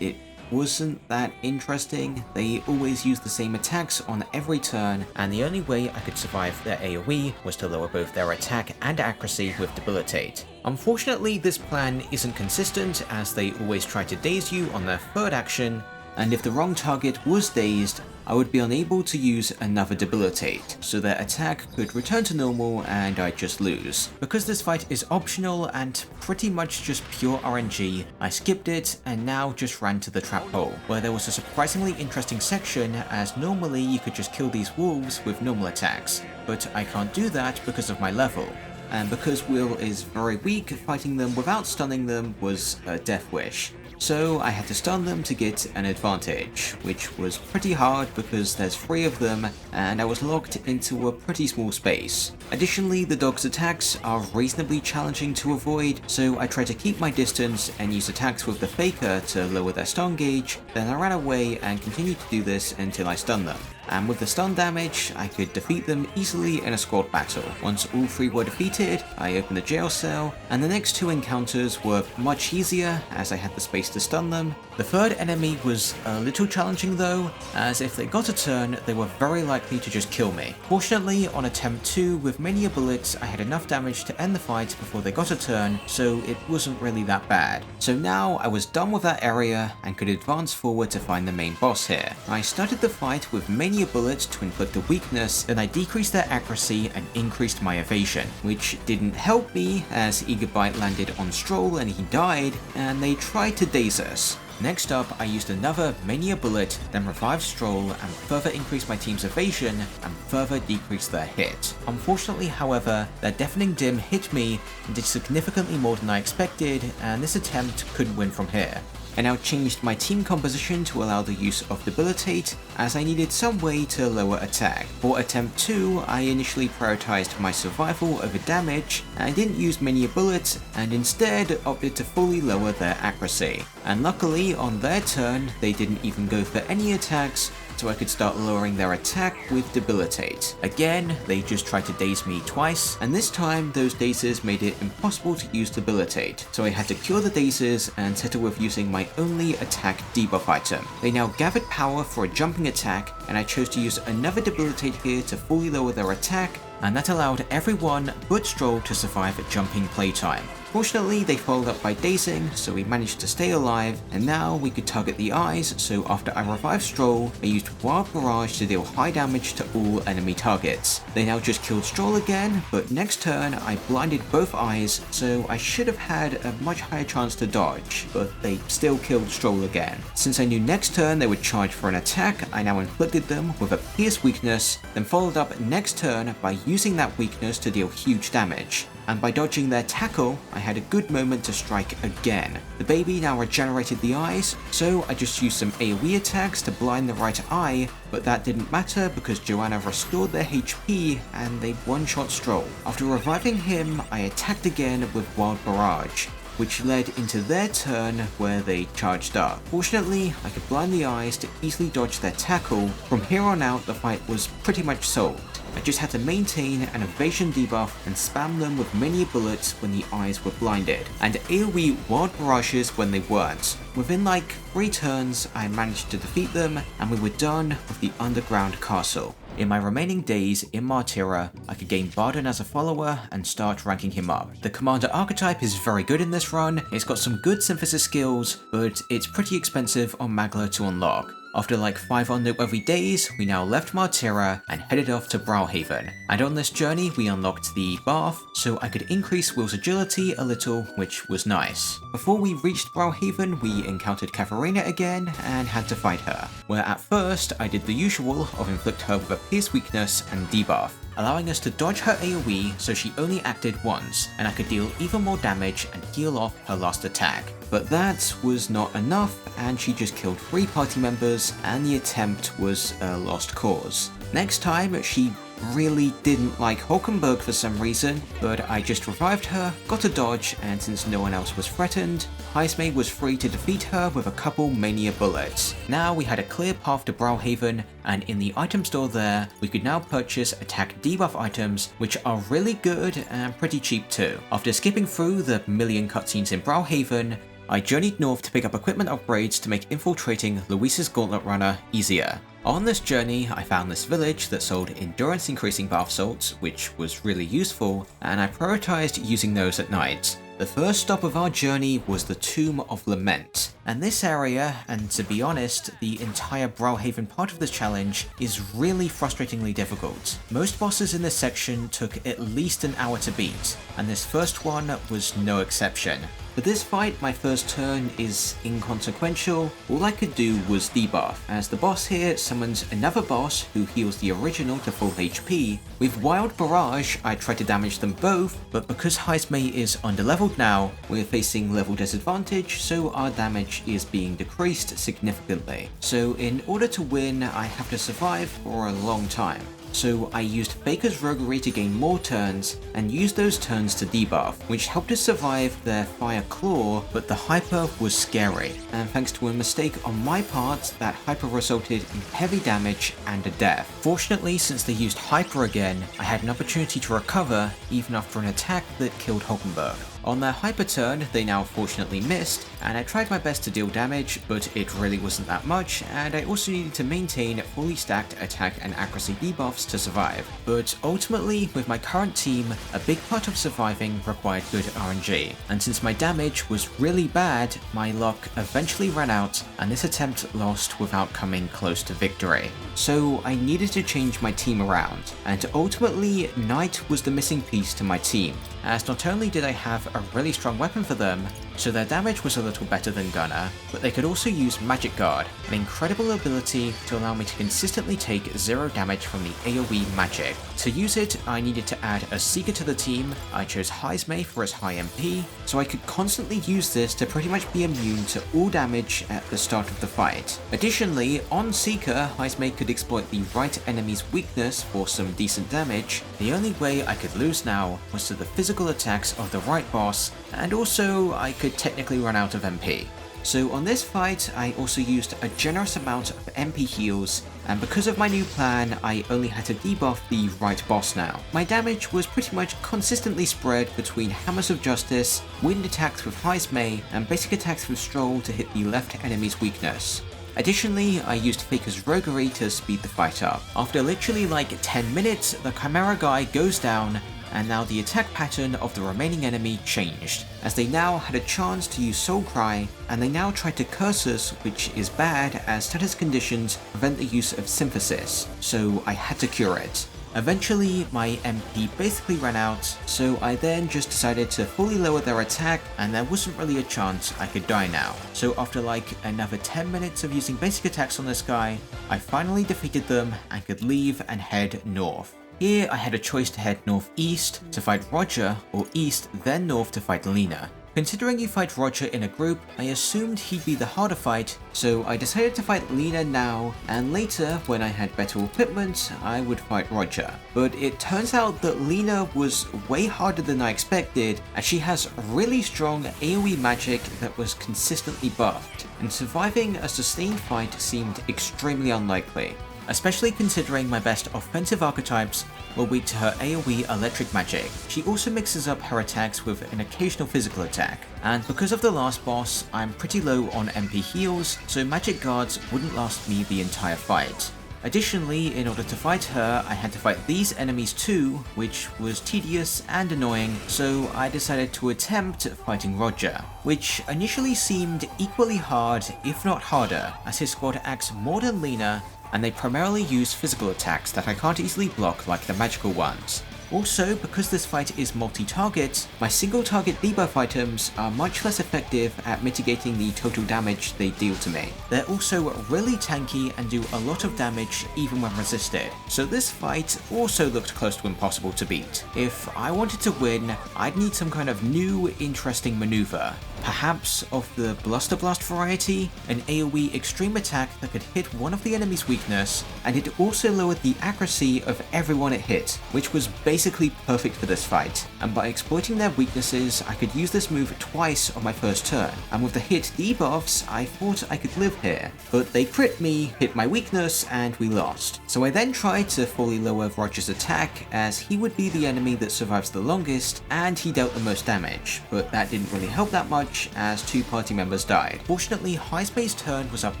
it wasn't that interesting. They always used the same attacks on every turn, and the only way I could survive their AoE was to lower both their attack and accuracy with Debilitate. Unfortunately, this plan isn't consistent, as they always try to daze you on their third action, and if the wrong target was dazed, I would be unable to use another Debilitate, so their attack could return to normal and I'd just lose. Because this fight is optional and pretty much just pure RNG, I skipped it and now just ran to the trap hole, where there was a surprisingly interesting section, as normally you could just kill these wolves with normal attacks, but I can't do that because of my level. And because Will is very weak, fighting them without stunning them was a death wish. So I had to stun them to get an advantage, which was pretty hard because there's 3 of them and I was locked into a pretty small space. Additionally, the dog's attacks are reasonably challenging to avoid, so I tried to keep my distance and use attacks with the Faker to lower their stun gauge, then I ran away and continued to do this until I stunned them. And with the stun damage, I could defeat them easily in a squad battle. Once all 3 were defeated, I opened the jail cell, and the next 2 encounters were much easier as I had the space to stun them. The third enemy was a little challenging though, as if they got a turn, they were very likely to just kill me. Fortunately, on attempt 2, with many a bullet, I had enough damage to end the fight before they got a turn, so it wasn't really that bad. So now I was done with that area and could advance forward to find the main boss here. I started the fight with many a bullet to inflict a weakness, then I decreased their accuracy and increased my evasion, which didn't help me as Eagerbite landed on Stroll and he died, and they tried to daze us. Next up, I used another Mania Bullet, then revived Stroll and further increased my team's evasion and further decreased their hit. Unfortunately, however, their Deafening Dim hit me and did significantly more than I expected, and this attempt couldn't win from here. I now changed my team composition to allow the use of Debilitate, as I needed some way to lower attack. For attempt 2, I initially prioritized my survival over damage, and didn't use many bullets, and instead opted to fully lower their accuracy. And luckily, on their turn, they didn't even go for any attacks, so I could start lowering their attack with Debilitate. Again, they just tried to daze me twice, and this time those dazes made it impossible to use Debilitate, so I had to cure the dazes and settle with using my only attack debuff item. They now gathered power for a jumping attack, and I chose to use another Debilitate here to fully lower their attack, and that allowed everyone but Stroll to survive a jumping playtime. Fortunately, they followed up by dazing, so we managed to stay alive, and now we could target the eyes, so after I revived Stroll, I used Wild Barrage to deal high damage to all enemy targets. They now just killed Stroll again, but next turn I blinded both eyes, so I should have had a much higher chance to dodge, but they still killed Stroll again. Since I knew next turn they would charge for an attack, I now inflicted them with a Pierce weakness, then followed up next turn by using that weakness to deal huge damage. And by dodging their tackle, I had a good moment to strike again. The baby now regenerated the eyes, so I just used some AoE attacks to blind the right eye, but that didn't matter because Joanna restored their HP and they one-shot Stroll. After reviving him, I attacked again with Wild Barrage, which led into their turn where they charged up. Fortunately, I could blind the eyes to easily dodge their tackle. From here on out, the fight was pretty much solved. I just had to maintain an evasion debuff and spam them with many bullets when the eyes were blinded, and AoE wild barrages when they weren't. Within like 3 turns, I managed to defeat them, and we were done with the underground castle. In my remaining days in Martyra, I could gain Barden as a follower and start ranking him up. The Commander Archetype is very good in this run, it's got some good synthesis skills, but it's pretty expensive on Magla to unlock. After like 5 unnoteworthy days, we now left Martyra and headed off to Browhaven, and on this journey we unlocked the Bath, so I could increase Will's agility a little, which was nice. Before we reached Browhaven, we encountered Katharina again and had to fight her, where at first I did the usual of inflict her with a Pierce weakness and debuff, allowing us to dodge her AoE so she only acted once, and I could deal even more damage and heal off her last attack. But that was not enough, and she just killed 3 party members, and the attempt was a lost cause. Next time, she really didn't like Hulkenberg for some reason, but I just revived her, got a dodge, and since no one else was threatened, Heisme was free to defeat her with a couple Mania bullets. Now we had a clear path to Browhaven, and in the item store there, we could now purchase attack debuff items, which are really good and pretty cheap too. After skipping through the million cutscenes in Browhaven, I journeyed north to pick up equipment upgrades to make infiltrating Luis's Gauntlet Runner easier. On this journey, I found this village that sold endurance increasing bath salts, which was really useful, and I prioritized using those at night. The first stop of our journey was the Tomb of Lament, and this area, and to be honest, the entire Browhaven part of this challenge, is really frustratingly difficult. Most bosses in this section took at least an hour to beat, and this first one was no exception. For this fight, my first turn is inconsequential. All I could do was debuff, as the boss here summons another boss who heals the original to full HP. With Wild Barrage, I tried to damage them both, but because Heismay is underleveled now, we're facing level disadvantage, so our damage is being decreased significantly. So in order to win, I have to survive for a long time. So I used Faker's Roguery to gain more turns, and used those turns to debuff, which helped us survive their Fire Claw, but the Hyper was scary, and thanks to a mistake on my part, that Hyper resulted in heavy damage and a death. Fortunately, since they used Hyper again, I had an opportunity to recover, even after an attack that killed Hulkenberg. On their Hyper turn, they now fortunately missed, and I tried my best to deal damage, but it really wasn't that much, and I also needed to maintain fully stacked attack and accuracy debuffs to survive. But ultimately, with my current team, a big part of surviving required good RNG, and since my damage was really bad, my luck eventually ran out, and this attempt lost without coming close to victory. So I needed to change my team around, and ultimately, Knight was the missing piece to my team, as not only did I have a really strong weapon for them, so their damage was a little better than Gunner, but they could also use Magic Guard, an incredible ability to allow me to consistently take 0 damage from the AoE magic. To use it, I needed to add a Seeker to the team. I chose Heismay for its high MP, so I could constantly use this to pretty much be immune to all damage at the start of the fight. Additionally, on Seeker, Heismay could exploit the right enemy's weakness for some decent damage. The only way I could lose now was to the physical attacks of the right boss, and also I could technically run out of MP. So on this fight, I also used a generous amount of MP heals, and because of my new plan, I only had to debuff the right boss now. My damage was pretty much consistently spread between Hammers of Justice, wind attacks with Heismay, and basic attacks with Stroll to hit the left enemy's weakness. Additionally, I used Faker's Roguery to speed the fight up. After literally like 10 minutes, the Chimera guy goes down, and now the attack pattern of the remaining enemy changed, as they now had a chance to use Soul Cry, and they now tried to curse us, which is bad as status conditions prevent the use of Synthesis, so I had to cure it. Eventually, my MP basically ran out, so I then just decided to fully lower their attack, and there wasn't really a chance I could die now. So after like another 10 minutes of using basic attacks on this guy, I finally defeated them and could leave and head north. Here I had a choice to head northeast to fight Roger, or east then north to fight Lena. Considering you fight Roger in a group, I assumed he'd be the harder fight, so I decided to fight Lena now, and later, when I had better equipment, I would fight Roger. But it turns out that Lena was way harder than I expected, as she has really strong AoE magic that was consistently buffed, and surviving a sustained fight seemed extremely unlikely, especially considering my best offensive archetypes were weak to her AoE electric magic. She also mixes up her attacks with an occasional physical attack, and because of the last boss, I'm pretty low on MP heals, so magic guards wouldn't last me the entire fight. Additionally, in order to fight her, I had to fight these enemies too, which was tedious and annoying, so I decided to attempt fighting Roger, which initially seemed equally hard, if not harder, as his squad acts more than Lena, and they primarily use physical attacks that I can't easily block like the magical ones. Also, because this fight is multi-target, my single-target debuff items are much less effective at mitigating the total damage they deal to me. They're also really tanky and do a lot of damage even when resisted, so this fight also looked close to impossible to beat. If I wanted to win, I'd need some kind of new, interesting maneuver. Perhaps of the Bluster Blast variety, an AoE extreme attack that could hit one of the enemy's weakness, and it also lowered the accuracy of everyone it hit, which was basically perfect for this fight, and by exploiting their weaknesses, I could use this move twice on my first turn, and with the hit debuffs, I thought I could live here, but they crit me, hit my weakness, and we lost. So I then tried to fully lower Roger's attack, as he would be the enemy that survives the longest, and he dealt the most damage, but that didn't really help that much, much as 2 party members died. Fortunately, Heismei's turn was up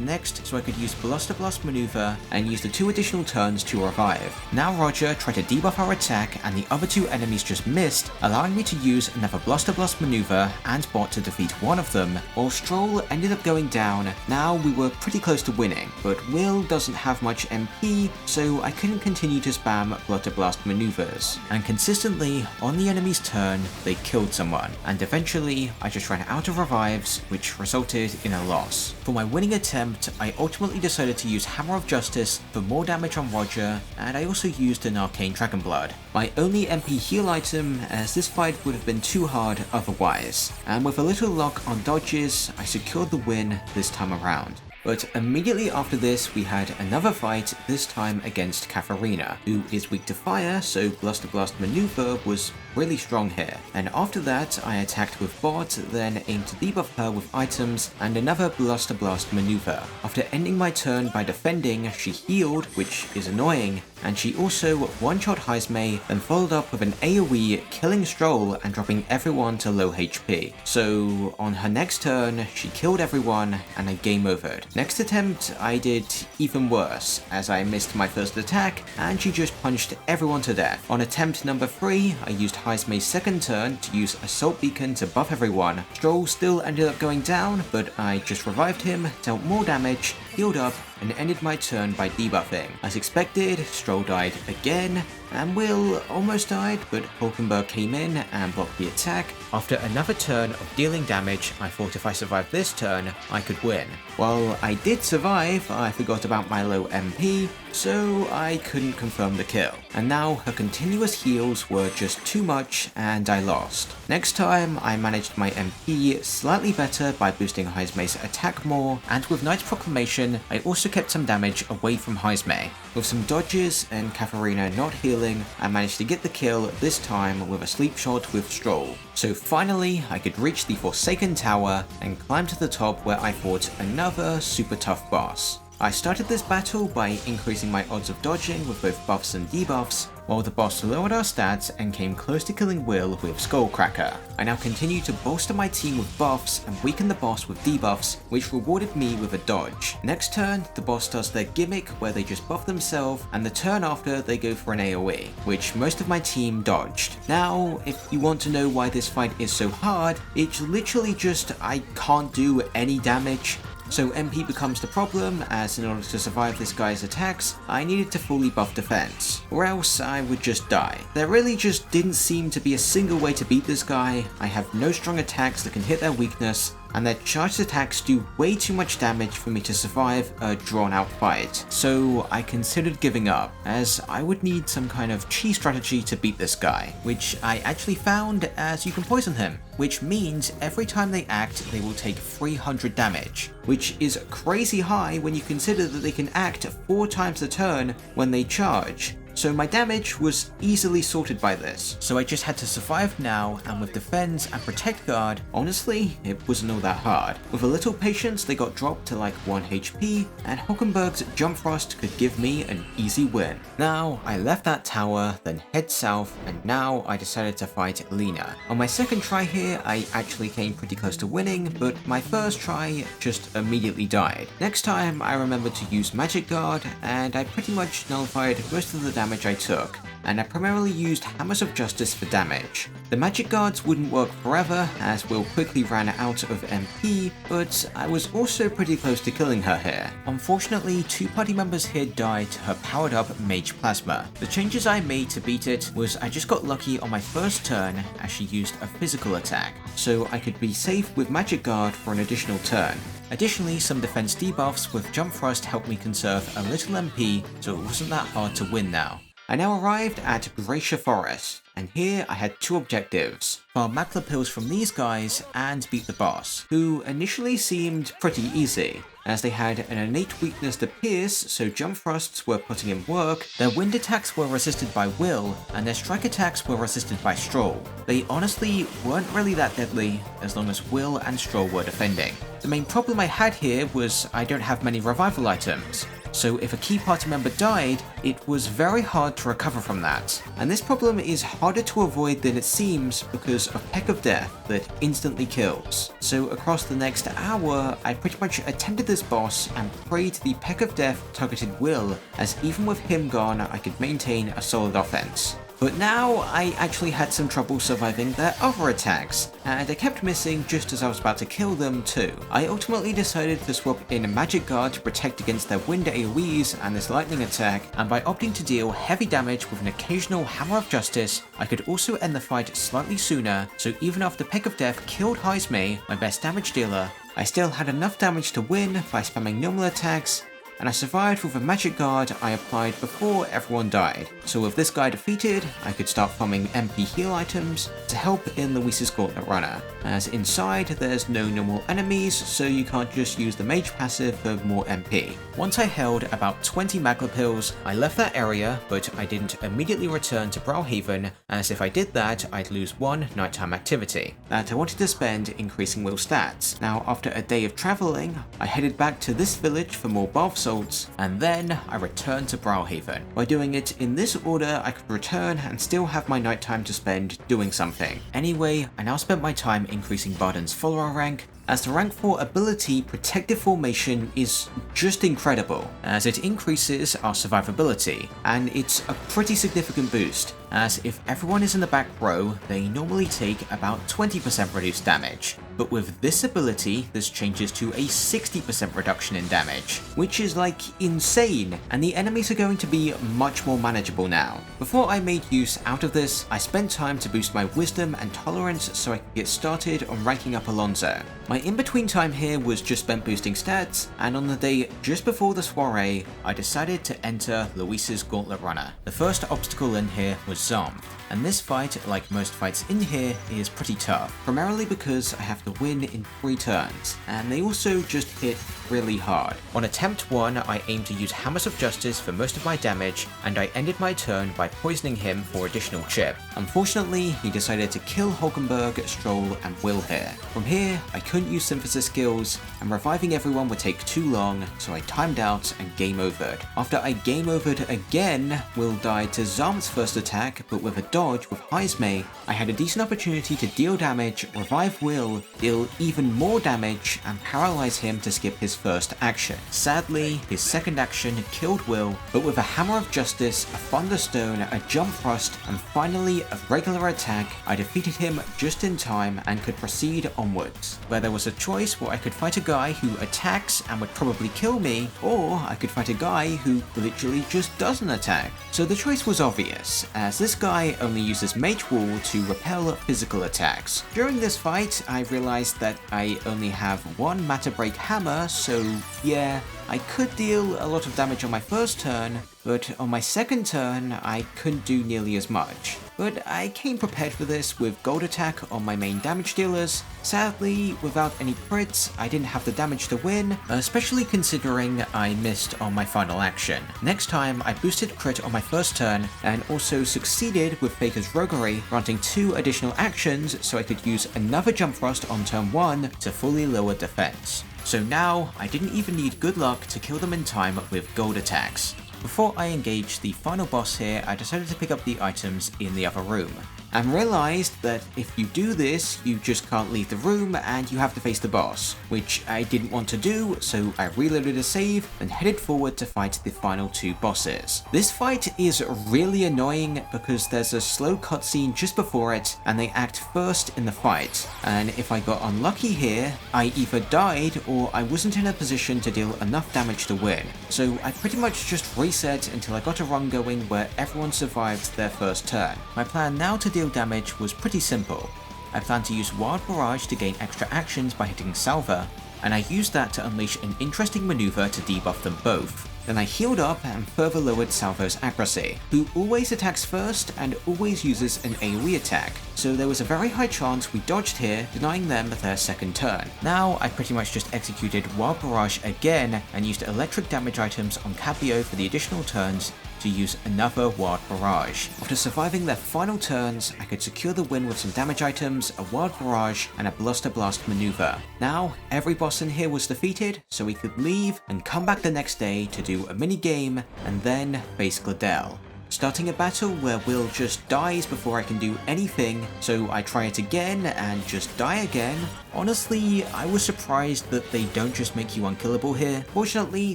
next, so I could use Bluster Blast maneuver and use the 2 additional turns to revive. Now Roger tried to debuff our attack and the other 2 enemies just missed, allowing me to use another Bluster Blast maneuver and bot to defeat one of them, while Stroll ended up going down. Now we were pretty close to winning, but Will doesn't have much MP, so I couldn't continue to spam Bluster Blast maneuvers. And consistently, on the enemy's turn, they killed someone, and eventually I just ran out of revives, which resulted in a loss. For my winning attempt, I ultimately decided to use Hammer of Justice for more damage on Roger, and I also used an Arcane Dragon Blood, my only MP heal item, as this fight would have been too hard otherwise. And with a little luck on dodges, I secured the win this time around. But immediately after this, we had another fight, this time against Katharina, who is weak to fire, so Bluster Blast maneuver was really strong here. And after that, I attacked with bot, then aimed to debuff her with items and another Bluster Blast maneuver. After ending my turn by defending, she healed, which is annoying, and she also one-shot Heismei, then followed up with an AoE, killing Stroll and dropping everyone to low HP. So on her next turn, she killed everyone and I game overed. Next attempt, I did even worse, as I missed my first attack and she just punched everyone to death. On attempt number 3, I used Heismei's second turn to use Assault Beacon to buff everyone. Stroll still ended up going down, but I just revived him, dealt more damage, healed up, and ended my turn by debuffing. As expected, Stroll died again, and Will almost died, but Hulkenberg came in and blocked the attack. After another turn of dealing damage, I thought if I survived this turn, I could win. Well, I did survive, I forgot about my low MP, so I couldn't confirm the kill. And now her continuous heals were just too much and I lost. Next time, I managed my MP slightly better by boosting Heismei's attack more, and with Knight's Proclamation, I also kept some damage away from Heismei. With some dodges and Katharina not healing, I managed to get the kill this time with a sleep shot with Stroll. So finally, I could reach the Forsaken Tower and climb to the top where I fought another super tough boss. I started this battle by increasing my odds of dodging with both buffs and debuffs, while the boss lowered our stats and came close to killing Will with Skullcracker. I now continue to bolster my team with buffs and weaken the boss with debuffs, which rewarded me with a dodge. Next turn, the boss does their gimmick where they just buff themselves, and the turn after they go for an AoE, which most of my team dodged. Now, if you want to know why this fight is so hard, it's literally just I can't do any damage. So MP becomes the problem, as in order to survive this guy's attacks, I needed to fully buff defense, or else I would just die. There really just didn't seem to be a single way to beat this guy. I have no strong attacks that can hit their weakness, and their charged attacks do way too much damage for me to survive a drawn out fight. So I considered giving up, as I would need some kind of cheese strategy to beat this guy, which I actually found, as you can poison him, which means every time they act they will take 300 damage, which is crazy high when you consider that they can act 4 times a turn when they charge. So my damage was easily sorted by this, so I just had to survive now, and with defense and protect guard, honestly, it wasn't all that hard. With a little patience, they got dropped to like 1 HP, and Hulkenberg's Jump Frost could give me an easy win. Now, I left that tower, then head south, and now I decided to fight Lena. On my second try here, I actually came pretty close to winning, but my first try just immediately died. Next time, I remembered to use Magic Guard, and I pretty much nullified most of the damage I took, and I primarily used Hammers of Justice for damage. The Magic Guards wouldn't work forever, as Will quickly ran out of MP, but I was also pretty close to killing her here. Unfortunately, 2 party members here died to her powered up Mage Plasma. The changes I made to beat it was I just got lucky on my first turn as she used a physical attack, so I could be safe with Magic Guard for an additional turn. Additionally, some defense debuffs with Jump Frost helped me conserve a little MP, so it wasn't that hard to win now. I now arrived at Gracia Forest, and here I had 2 objectives: farm Macla pills from these guys and beat the boss, who initially seemed pretty easy, as they had an innate weakness to pierce, so Jump Thrusts were putting in work, their wind attacks were resisted by Will, and their strike attacks were resisted by Stroll. They honestly weren't really that deadly, as long as Will and Stroll were defending. The main problem I had here was I don't have many revival items, so if a key party member died, it was very hard to recover from that. And this problem is harder to avoid than it seems because of Peck of Death that instantly kills. So across the next hour, I pretty much attempted this boss and prayed the Peck of Death targeted Will, as even with him gone, I could maintain a solid offense. But now I actually had some trouble surviving their other attacks, and I kept missing just as I was about to kill them too. I ultimately decided to swap in Magic Guard to protect against their wind AoEs and this lightning attack, and by opting to deal heavy damage with an occasional Hammer of Justice, I could also end the fight slightly sooner, so even after Peck of Death killed Heismay, my best damage dealer, I still had enough damage to win by spamming normal attacks, and I survived with a Magic Guard I applied before everyone died. So with this guy defeated, I could start farming MP heal items to help in Luis's Gauntlet Runner, as inside there's no normal enemies, so you can't just use the mage passive for more MP. Once I held about 20 Magla pills, I left that area, but I didn't immediately return to Brawlhaven, as if I did that, I'd lose one nighttime activity that I wanted to spend increasing Will stats. Now after a day of travelling, I headed back to this village for more bath salts, and then I returned to Brawlhaven. By doing it in this order, I could return and still have my nighttime to spend doing something. Anyway, I now spent my time increasing Barden's follower rank, as the rank 4 ability Protective Formation is just incredible, as it increases our survivability, and it's a pretty significant boost, as if everyone is in the back row, they normally take about 20% reduced damage. But with this ability, this changes to a 60% reduction in damage, which is like insane, and the enemies are going to be much more manageable now. Before I made use out of this, I spent time to boost my wisdom and tolerance so I could get started on ranking up Alonso. My in-between time here was just spent boosting stats, and on the day just before the soiree, I decided to enter Luis's Gauntlet Runner. The first obstacle in here was Zom, and this fight, like most fights in here, is pretty tough, primarily because I have to win in 3 turns, and they also just hit really hard. On attempt 1, I aimed to use Hammers of Justice for most of my damage, and I ended my turn by poisoning him for additional chip. Unfortunately, he decided to kill Hulkenberg, Stroll, and Will here. From here, I couldn't use synthesis skills, and reviving everyone would take too long, so I timed out and game overed. After I game overed again, Will died to Zom's first attack, but with a dodge with Heismay, I had a decent opportunity to deal damage, revive Will, deal even more damage, and paralyze him to skip his first action. Sadly, his second action killed Will, but with a Hammer of Justice, a Thunderstone, a Jump Thrust, and finally a regular attack, I defeated him just in time and could proceed onwards, where there was a choice where I could fight a guy who attacks and would probably kill me, or I could fight a guy who literally just doesn't attack. So the choice was obvious, as this guy only uses Mage Wall to repel physical attacks. During this fight, I realized that I only have one Matter Break Hammer, so yeah, I could deal a lot of damage on my first turn, but on my second turn, I couldn't do nearly as much. But I came prepared for this with Gold Attack on my main damage dealers. Sadly, without any crits, I didn't have the damage to win, especially considering I missed on my final action. Next time, I boosted crit on my first turn, and also succeeded with Faker's Roguery, granting 2 additional actions so I could use another Jump Thrust on turn 1 to fully lower defense. So now, I didn't even need good luck to kill them in time with gold attacks. Before I engaged the final boss here, I decided to pick up the items in the other room, and realized that if you do this, you just can't leave the room and you have to face the boss, which I didn't want to do, so I reloaded a save and headed forward to fight the final 2 bosses. This fight is really annoying because there's a slow cutscene just before it, and they act first in the fight, and if I got unlucky here, I either died or I wasn't in a position to deal enough damage to win. So I pretty much just reset until I got a run going where everyone survived their first turn. My plan now to deal damage was pretty simple. I planned to use Wild Barrage to gain extra actions by hitting Salva, and I used that to unleash an interesting maneuver to debuff them both. Then I healed up and further lowered Salvo's accuracy, who always attacks first and always uses an AoE attack, so there was a very high chance we dodged here, denying them their second turn. Now I pretty much just executed Wild Barrage again and used electric damage items on Cabio for the additional turns, to use another Wild Barrage. After surviving their final turns, I could secure the win with some damage items, a Wild Barrage, and a Bluster Blast maneuver. Now, every boss in here was defeated, so we could leave and come back the next day to do a mini game and then face Gladel. Starting a battle where Will just dies before I can do anything, so I try it again and just die again. Honestly, I was surprised that they don't just make you unkillable here. Fortunately,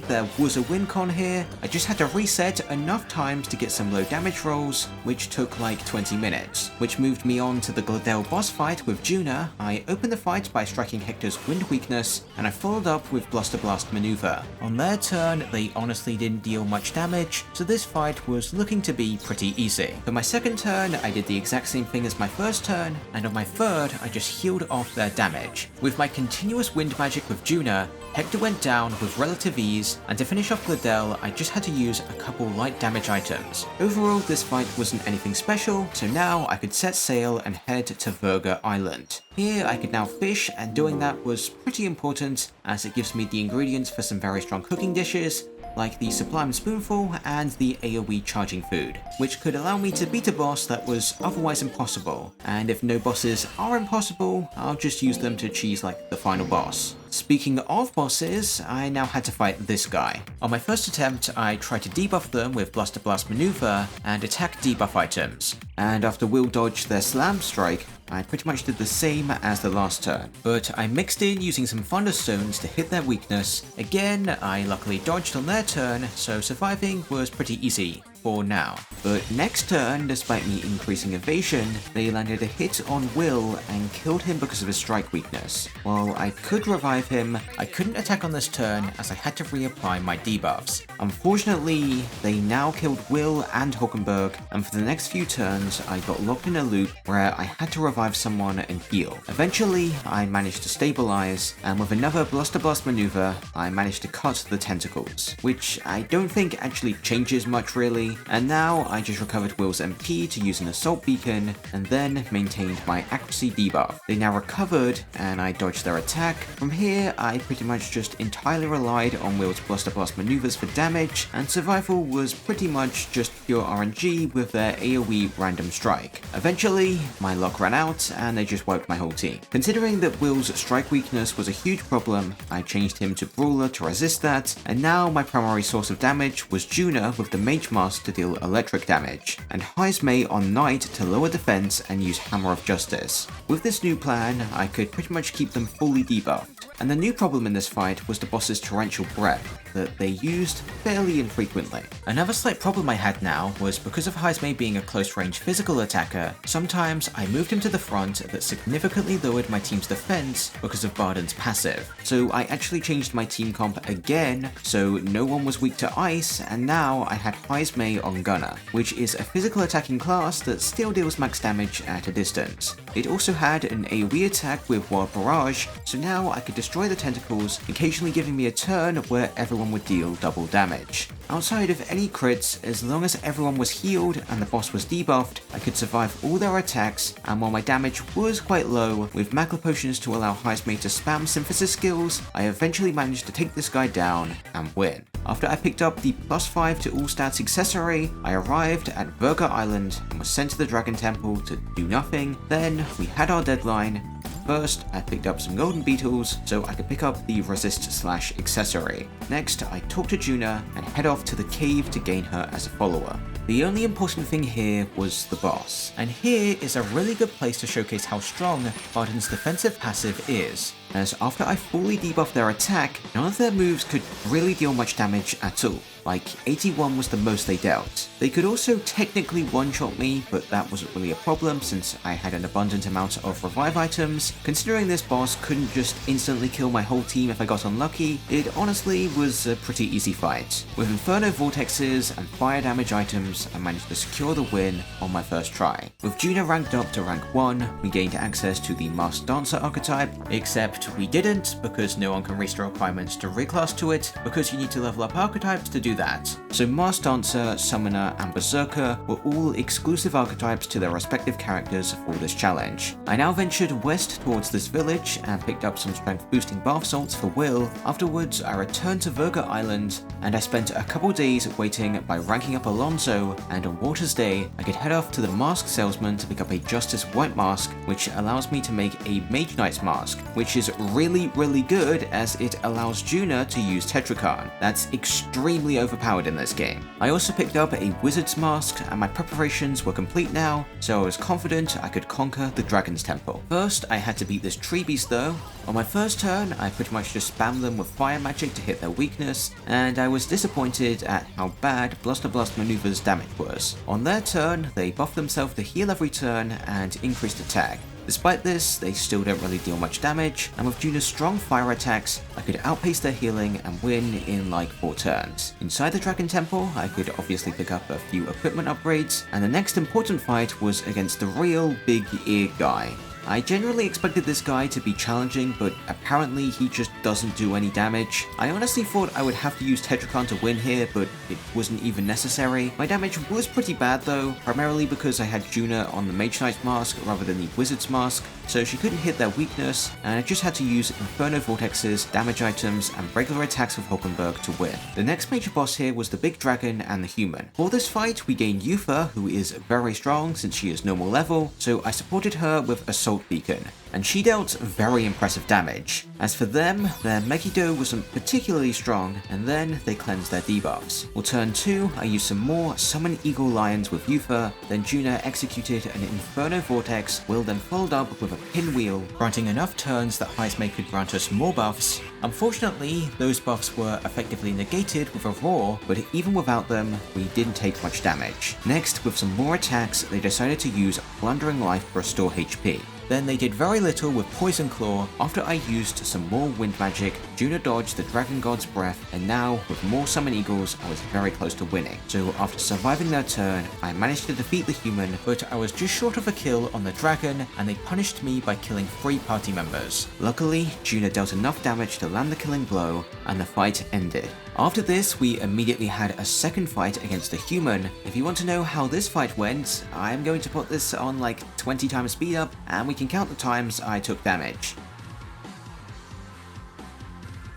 there was a win con here. I just had to reset enough times to get some low damage rolls, which took like 20 minutes, which moved me on to the Gladel boss fight with Juna. I opened the fight by striking Hector's Wind Weakness, and I followed up with Bluster Blast maneuver. On their turn, they honestly didn't deal much damage, so this fight was looking to be pretty easy. For my second turn, I did the exact same thing as my first turn, and on my third, I just healed off their damage. With my continuous wind magic with Juna, Hector went down with relative ease, and to finish off Gladel, I just had to use a couple light damage items. Overall, this fight wasn't anything special, so now I could set sail and head to Virga Island. Here, I could now fish, and doing that was pretty important, as it gives me the ingredients for some very strong cooking dishes, like the Sublime Spoonful and the AoE charging food, which could allow me to beat a boss that was otherwise impossible. And if no bosses are impossible, I'll just use them to cheese like the final boss. Speaking of bosses, I now had to fight this guy. On my first attempt, I tried to debuff them with Bluster Blast maneuver and attack debuff items, and after Will dodged their Slam Strike, I pretty much did the same as the last turn, but I mixed in using some Thunderstones to hit their weakness. Again, I luckily dodged on their turn, so surviving was pretty easy for now. But next turn, despite me increasing evasion, they landed a hit on Will and killed him because of his strike weakness. While I could revive him, I couldn't attack on this turn as I had to reapply my debuffs. Unfortunately, they now killed Will and Hulkenberg, and for the next few turns, I got locked in a loop where I had to revive someone and heal. Eventually, I managed to stabilize, and with another Bluster Blast maneuver, I managed to cut the tentacles, which I don't think actually changes much really. And now I just recovered Will's MP to use an Assault Beacon, and then maintained my accuracy debuff. They now recovered, and I dodged their attack. From here, I pretty much just entirely relied on Will's Bluster Blast maneuvers for damage, and survival was pretty much just pure RNG with their AoE random strike. Eventually, my luck ran out, and they just wiped my whole team. Considering that Will's strike weakness was a huge problem, I changed him to Brawler to resist that, and now my primary source of damage was Juna with the Mage Mask to deal electric damage, and Heismay on Knight to lower defense and use Hammer of Justice. With this new plan, I could pretty much keep them fully debuffed. And the new problem in this fight was the boss's torrential breath that they used fairly infrequently. Another slight problem I had now was because of Heismay being a close-range physical attacker, sometimes I moved him to the front that significantly lowered my team's defense because of Barden's passive. So I actually changed my team comp again, so no one was weak to ice, and now I had Heismay on Gunner, which is a physical attacking class that still deals max damage at a distance. It also had an AoE attack with Wild Barrage, so now I could destroy the tentacles, occasionally giving me a turn where everyone would deal double damage. Outside of any crits, as long as everyone was healed and the boss was debuffed, I could survive all their attacks, and while my damage was quite low, with Magla Potions to allow Heismay to spam synthesis skills, I eventually managed to take this guy down and win. After I picked up the +5 to all stats accessory, I arrived at Virga Island and was sent to the Dragon Temple to do nothing. Then we had our deadline. First, I picked up some golden beetles so I could pick up the resist/accessory. Next, I talked to Juna and head off to the cave to gain her as a follower. The only important thing here was the boss, and here is a really good place to showcase how strong Barden's defensive passive is, as after I fully debuffed their attack, none of their moves could really deal much damage at all. Like 81 was the most they dealt. They could also technically one-shot me, but that wasn't really a problem since I had an abundant amount of revive items. Considering this boss couldn't just instantly kill my whole team if I got unlucky, it honestly was a pretty easy fight. With Inferno Vortexes and fire damage items, I managed to secure the win on my first try. With Juna ranked up to rank 1, we gained access to the Masked Dancer archetype, except except we didn't, because no one can reach the requirements to reclass to it, because you need to level up archetypes to do that. So Masked Dancer, Summoner, and Berserker were all exclusive archetypes to their respective characters for this challenge. I now ventured west towards this village and picked up some strength boosting bath salts for Will. Afterwards, I returned to Virga Island, and I spent a couple days waiting by ranking up Alonso, and on Water's Day, I could head off to the mask salesman to pick up a Justice White mask, which allows me to make a Mage Knight's mask, which is really good as it allows Juna to use Tetrakarn. That's extremely overpowered in this game. I also picked up a Wizard's mask, and my preparations were complete now, so I was confident I could conquer the Dragon's Temple. First, I had to beat this tree beast though. On my first turn, I pretty much just spammed them with fire magic to hit their weakness, and I was disappointed at how bad Bluster Blast Maneuver's damage was. On their turn, they buffed themselves to heal every turn and increased attack. Despite this, they still don't really deal much damage, and with Juna's strong fire attacks, I could outpace their healing and win in like 4 turns. Inside the Dragon Temple, I could obviously pick up a few equipment upgrades, and the next important fight was against the real big ear guy. I generally expected this guy to be challenging, but apparently he just doesn't do any damage. I honestly thought I would have to use Tetrakarn to win here, but it wasn't even necessary. My damage was pretty bad though, primarily because I had Juna on the Mage Knight's mask rather than the Wizard's mask, so she couldn't hit their weakness, and I just had to use Inferno Vortexes, damage items, and regular attacks with Hulkenberg to win. The next major boss here was the Big Dragon and the Human. For this fight, we gained Yufa, who is very strong since she is normal level, so I supported her with Assault Beacon, and she dealt very impressive damage. As for them, their Megiddo wasn't particularly strong, and then they cleansed their debuffs. For turn 2, I used some more Summon Eagle Lions with Yufa, then Juna executed an Inferno Vortex, Will then followed up with a Pinwheel, granting enough turns that Heismay could grant us more buffs. Unfortunately, those buffs were effectively negated with a Roar, but even without them, we didn't take much damage. Next, with some more attacks, they decided to use Plundering Life to restore HP. Then they did very little with Poison Claw. After I used some more wind magic, Juna dodged the Dragon God's breath, and now with more Summon Eagles, I was very close to winning. So after surviving their turn, I managed to defeat the Human, but I was just short of a kill on the Dragon, and they punished me by killing 3 party members. Luckily, Juna dealt enough damage to land the killing blow, and the fight ended. After this, we immediately had a second fight against the Human. If you want to know how this fight went, I'm going to put this on like 20 times speed up, and we can count the times I took damage.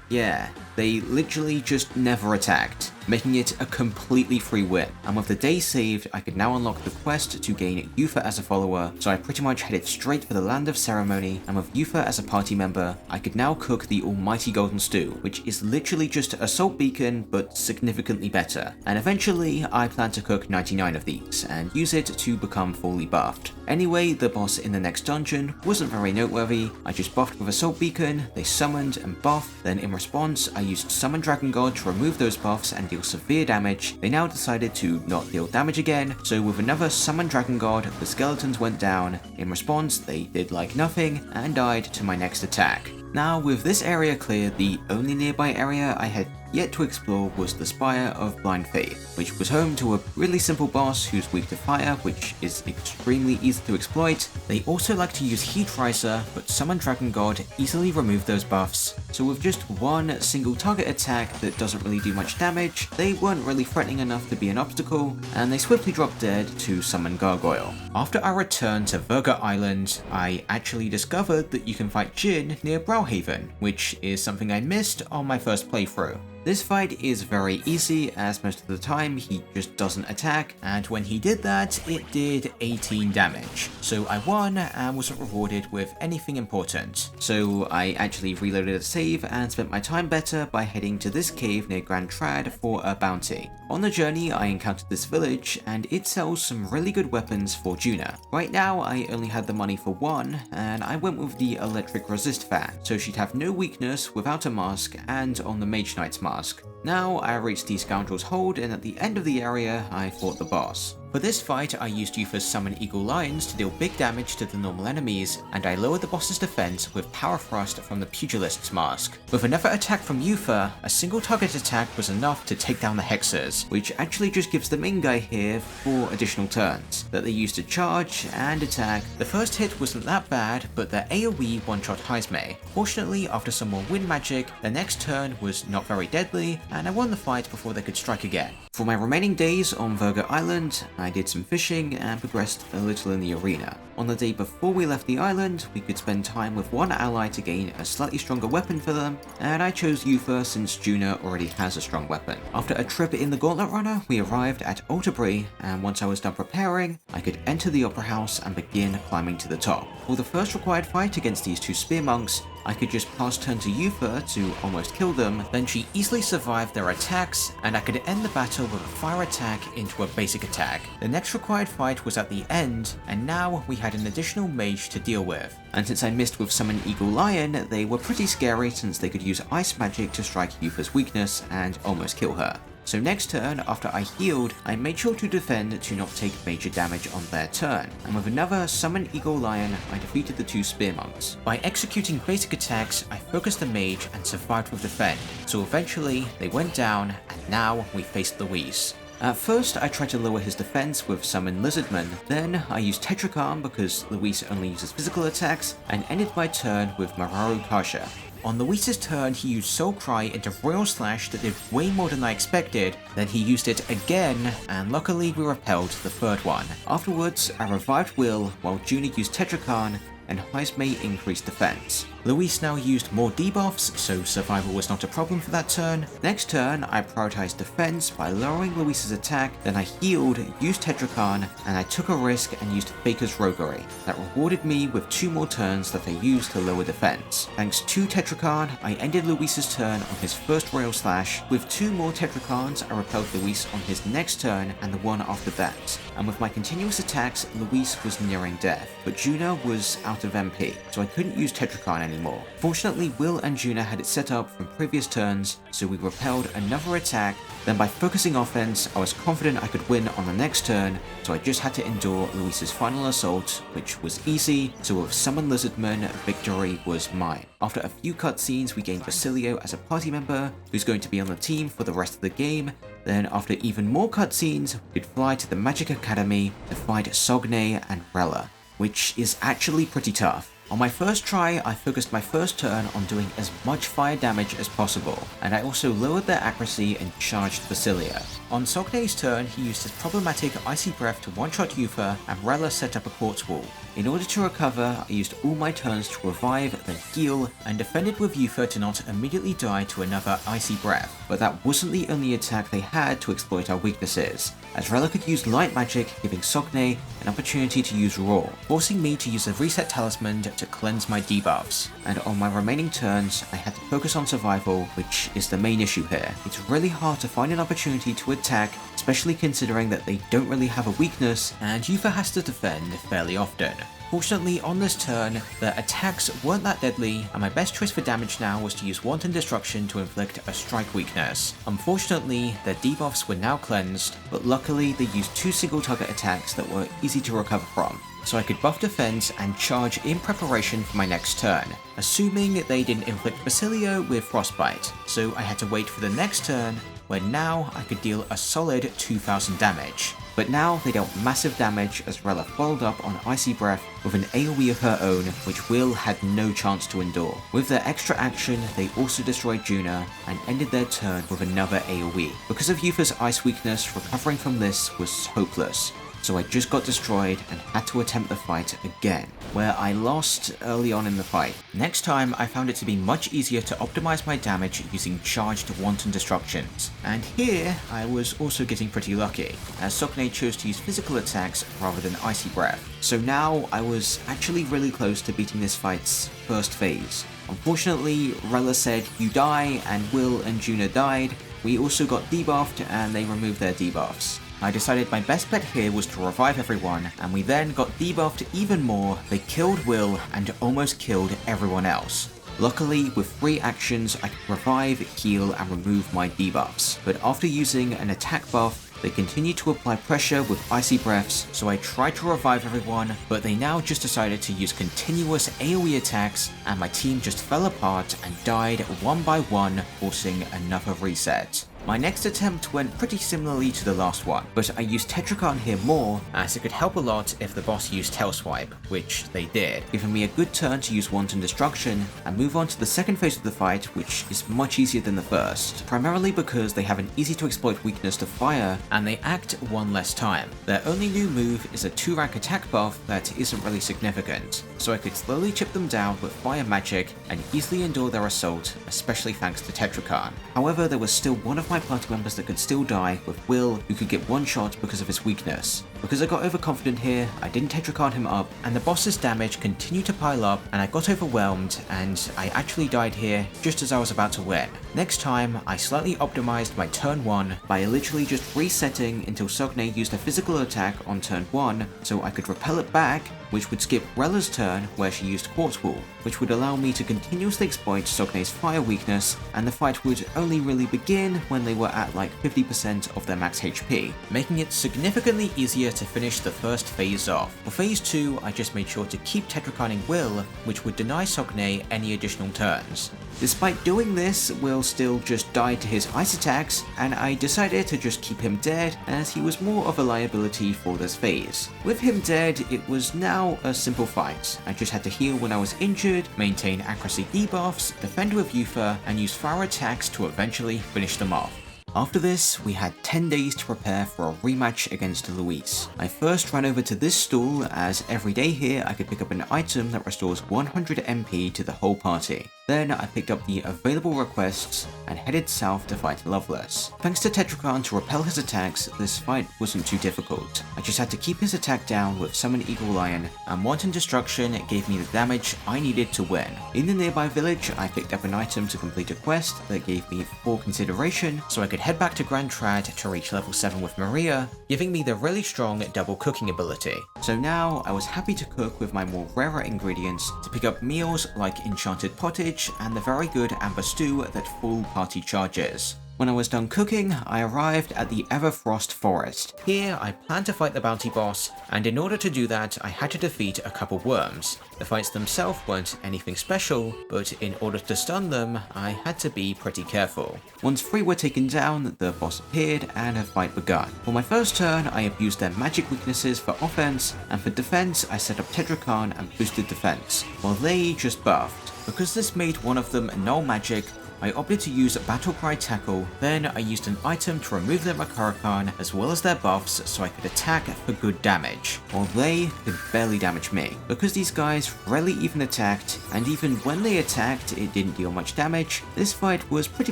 Yeah, they literally just never attacked, making it a completely free win. And with the day saved, I could now unlock the quest to gain Yufa as a follower, so I pretty much headed straight for the Land of Ceremony, and with Yufa as a party member, I could now cook the almighty Golden Stew, which is literally just Assault Beacon, but significantly better. And eventually, I plan to cook 99 of these, and use it to become fully buffed. Anyway, the boss in the next dungeon wasn't very noteworthy. I just buffed with Assault Beacon, they summoned and buffed, then in response, I used Summon Dragon God to remove those buffs and deal severe damage. They now decided to not deal damage again, so with another Summon Dragon God, the skeletons went down. In response, they did like nothing, and died to my next attack. Now, with this area cleared, the only nearby area I had yet to explore was the Spire of Blind Faith, which was home to a really simple boss who's weak to fire, which is extremely easy to exploit. They also like to use Heat Riser, but Summon Dragon God easily removed those buffs, so with just one single target attack that doesn't really do much damage, they weren't really threatening enough to be an obstacle, and they swiftly dropped dead to Summon Gargoyle. After I returned to Virga Island, I actually discovered that you can fight Jin near Browhaven, which is something I missed on my first playthrough. This fight is very easy, as most of the time he just doesn't attack, and when he did that, it did 18 damage. So I won and wasn't rewarded with anything important. So I actually reloaded a save and spent my time better by heading to this cave near Grand Trad for a bounty. On the journey, I encountered this village, and it sells some really good weapons for Juna. Right now, I only had the money for one, and I went with the Electric Resist Fan, so she'd have no weakness without a mask and on the Mage Knight's mask. Now I reached the Scoundrel's Hold, and at the end of the area I fought the boss. For this fight, I used Yufa's Summon Eagle Lions to deal big damage to the normal enemies, and I lowered the boss's defense with Power Thrust from the Pugilist's Mask. With another attack from Yufa, a single target attack was enough to take down the Hexers, which actually just gives the main guy here 4 additional turns that they use to charge and attack. The first hit wasn't that bad, but their AoE one-shot Heizmei. Fortunately, after some more wind magic, the next turn was not very deadly, and I won the fight before they could strike again. For my remaining days on Virgo Island, I did some fishing and progressed a little in the arena. On the day before we left the island, we could spend time with one ally to gain a slightly stronger weapon for them, and I chose Yufa since Juna already has a strong weapon. After a trip in the Gauntlet Runner, we arrived at Altabri, and once I was done preparing, I could enter the Opera House and begin climbing to the top. For the first required fight against these 2 spear monks, I could just pass turn to Yufa to almost kill them, then she easily survived their attacks, and I could end the battle with a fire attack into a basic attack. The next required fight was at the end, and now we had an additional mage to deal with. And since I missed with Summon Eagle Lion, they were pretty scary since they could use ice magic to strike Yufa's weakness and almost kill her. So next turn, after I healed, I made sure to defend to not take major damage on their turn, and with another Summon Eagle Lion, I defeated the 2 spear monks. By executing basic attacks, I focused the mage and survived with defend, so eventually they went down, and now we faced Luis. At first, I tried to lower his defense with Summon Lizardman, then I used Tetrakarm because Luis only uses physical attacks, and ended my turn with Mararu Kasha. On Luis's turn, he used Soul Cry into Royal Slash that did way more than I expected, then he used it again, and luckily we repelled the third one. Afterwards, I revived Will while Juna used Tetrakarn, and Heizmei increased defense. Luis now used more debuffs, so survival was not a problem for that turn. Next turn, I prioritized defense by lowering Luis's attack, then I healed, used Tetrakarn, and I took a risk and used Faker's Roguery. That rewarded me with 2 more turns that I used to lower defense. Thanks to Tetrakarn, I ended Luis's turn on his first Royal Slash. With 2 more Tetrakarns, I repelled Luis on his next turn and the one after that. And with my continuous attacks, Luis was nearing death, but Juna was out of MP, so I couldn't use Tetrakarn anymore. Fortunately, Will and Juna had it set up from previous turns, so we repelled another attack. Then by focusing offense, I was confident I could win on the next turn, so I just had to endure Luis's final assault, which was easy, so with Summon Lizardman, victory was mine. After a few cutscenes, we gained Basilio as a party member, who's going to be on the team for the rest of the game. Then after even more cutscenes, we could fly to the Magic Academy to fight Sogne and Rella, which is actually pretty tough. On my first try, I focused my first turn on doing as much fire damage as possible, and I also lowered their accuracy and charged Basilio. On Sogne's turn, he used his problematic Icy Breath to one-shot Yufa, and Rella set up a Quartz Wall. In order to recover, I used all my turns to revive, then heal, and defended with Yufa to not immediately die to another Icy Breath. But that wasn't the only attack they had to exploit our weaknesses, as Rella could use Light Magic, giving Sogne an opportunity to use Roar, forcing me to use a Reset Talisman to cleanse my debuffs. And on my remaining turns, I had to focus on survival, which is the main issue here. It's really hard to find an opportunity to attack, especially considering that they don't really have a weakness, and Yufa has to defend fairly often. Fortunately, on this turn, the attacks weren't that deadly, and my best choice for damage now was to use Wanton Destruction to inflict a strike weakness. Unfortunately, their debuffs were now cleansed, but luckily they used 2 single target attacks that were easy to recover from, so I could buff defense and charge in preparation for my next turn, assuming they didn't inflict Basilio with Frostbite, so I had to wait for the next turn, where now I could deal a solid 2000 damage. But now they dealt massive damage as Rella followed up on Icy Breath with an AoE of her own, which Will had no chance to endure. With their extra action, they also destroyed Juna and ended their turn with another AoE. Because of Yufa's ice weakness, recovering from this was hopeless, so I just got destroyed and had to attempt the fight again, where I lost early on in the fight. Next time, I found it to be much easier to optimize my damage using charged Wanton Destructions, and here I was also getting pretty lucky, as Sogne chose to use physical attacks rather than Icy Breath. So now I was actually really close to beating this fight's first phase. Unfortunately, Rella said, "You die," and Will and Juna died. We also got debuffed and they removed their debuffs. I decided my best bet here was to revive everyone, and we then got debuffed even more. They killed Will and almost killed everyone else. Luckily, with 3 actions, I could revive, heal, and remove my debuffs, but after using an attack buff, They continued to apply pressure with icy breaths, so I tried to revive everyone, but they now just decided to use continuous AoE attacks, and my team just fell apart and died one by one, forcing another reset. My next attempt went pretty similarly to the last one, but I used Tetrakarn here more, as it could help a lot if the boss used Tail Swipe, which they did, giving me a good turn to use Wanton Destruction and move on to the second phase of the fight, which is much easier than the first, primarily because they have an easy to exploit weakness to fire and they act one less time. Their only new move is a 2-rank attack buff that isn't really significant, so I could slowly chip them down with fire magic and easily endure their assault, especially thanks to Tetrakarn. However, there was still one of my party members that could still die, with Will, who could get one shot because of his weakness. Because I got overconfident here, I didn't Tetrakarn him up, and the boss's damage continued to pile up, and I got overwhelmed, and I actually died here just as I was about to win. Next time, I slightly optimized my turn 1 by literally just resetting until Sogne used a physical attack on turn 1, so I could repel it back, which would skip Rella's turn where she used Quartz Wall, which would allow me to continuously exploit Sogne's fire weakness, and the fight would only really begin when they were at like 50% of their max HP, making it significantly easier to finish the first phase off. For phase 2, I just made sure to keep Tetrakarning Will, which would deny Sogne any additional turns. Despite doing this, Will still just died to his ice attacks, and I decided to just keep him dead as he was more of a liability for this phase. With him dead, it was now a simple fight. I just had to heal when I was injured, maintain accuracy debuffs, defend with Yufa, and use fire attacks to eventually finish them off. After this, we had 10 days to prepare for a rematch against Luis. I first ran over to this stall, as every day here I could pick up an item that restores 100 MP to the whole party. Then I picked up the available requests and headed south to fight Loveless. Thanks to Tetrakarn to repel his attacks, this fight wasn't too difficult. I just had to keep his attack down with Summon Eagle Lion, and Wanton Destruction gave me the damage I needed to win. In the nearby village, I picked up an item to complete a quest that gave me 4 consideration, so I could head back to Grand Trad to reach level 7 with Maria, giving me the really strong double cooking ability. So now I was happy to cook with my more rarer ingredients to pick up meals like Enchanted Pottage and the very good Amber Stew that full party charges. When I was done cooking, I arrived at the Everfrost Forest. Here, I planned to fight the bounty boss, and in order to do that, I had to defeat a couple worms. The fights themselves weren't anything special, but in order to stun them, I had to be pretty careful. Once 3 were taken down, the boss appeared and a fight begun. For my first turn, I abused their magic weaknesses for offense, and for defense, I set up Tetrakarn and boosted defense, while they just buffed. Because this made one of them null magic, I opted to use Battlecry Tackle, then I used an item to remove their Makarakan as well as their buffs so I could attack for good damage, while they could barely damage me. Because these guys rarely even attacked, and even when they attacked it didn't deal much damage, this fight was pretty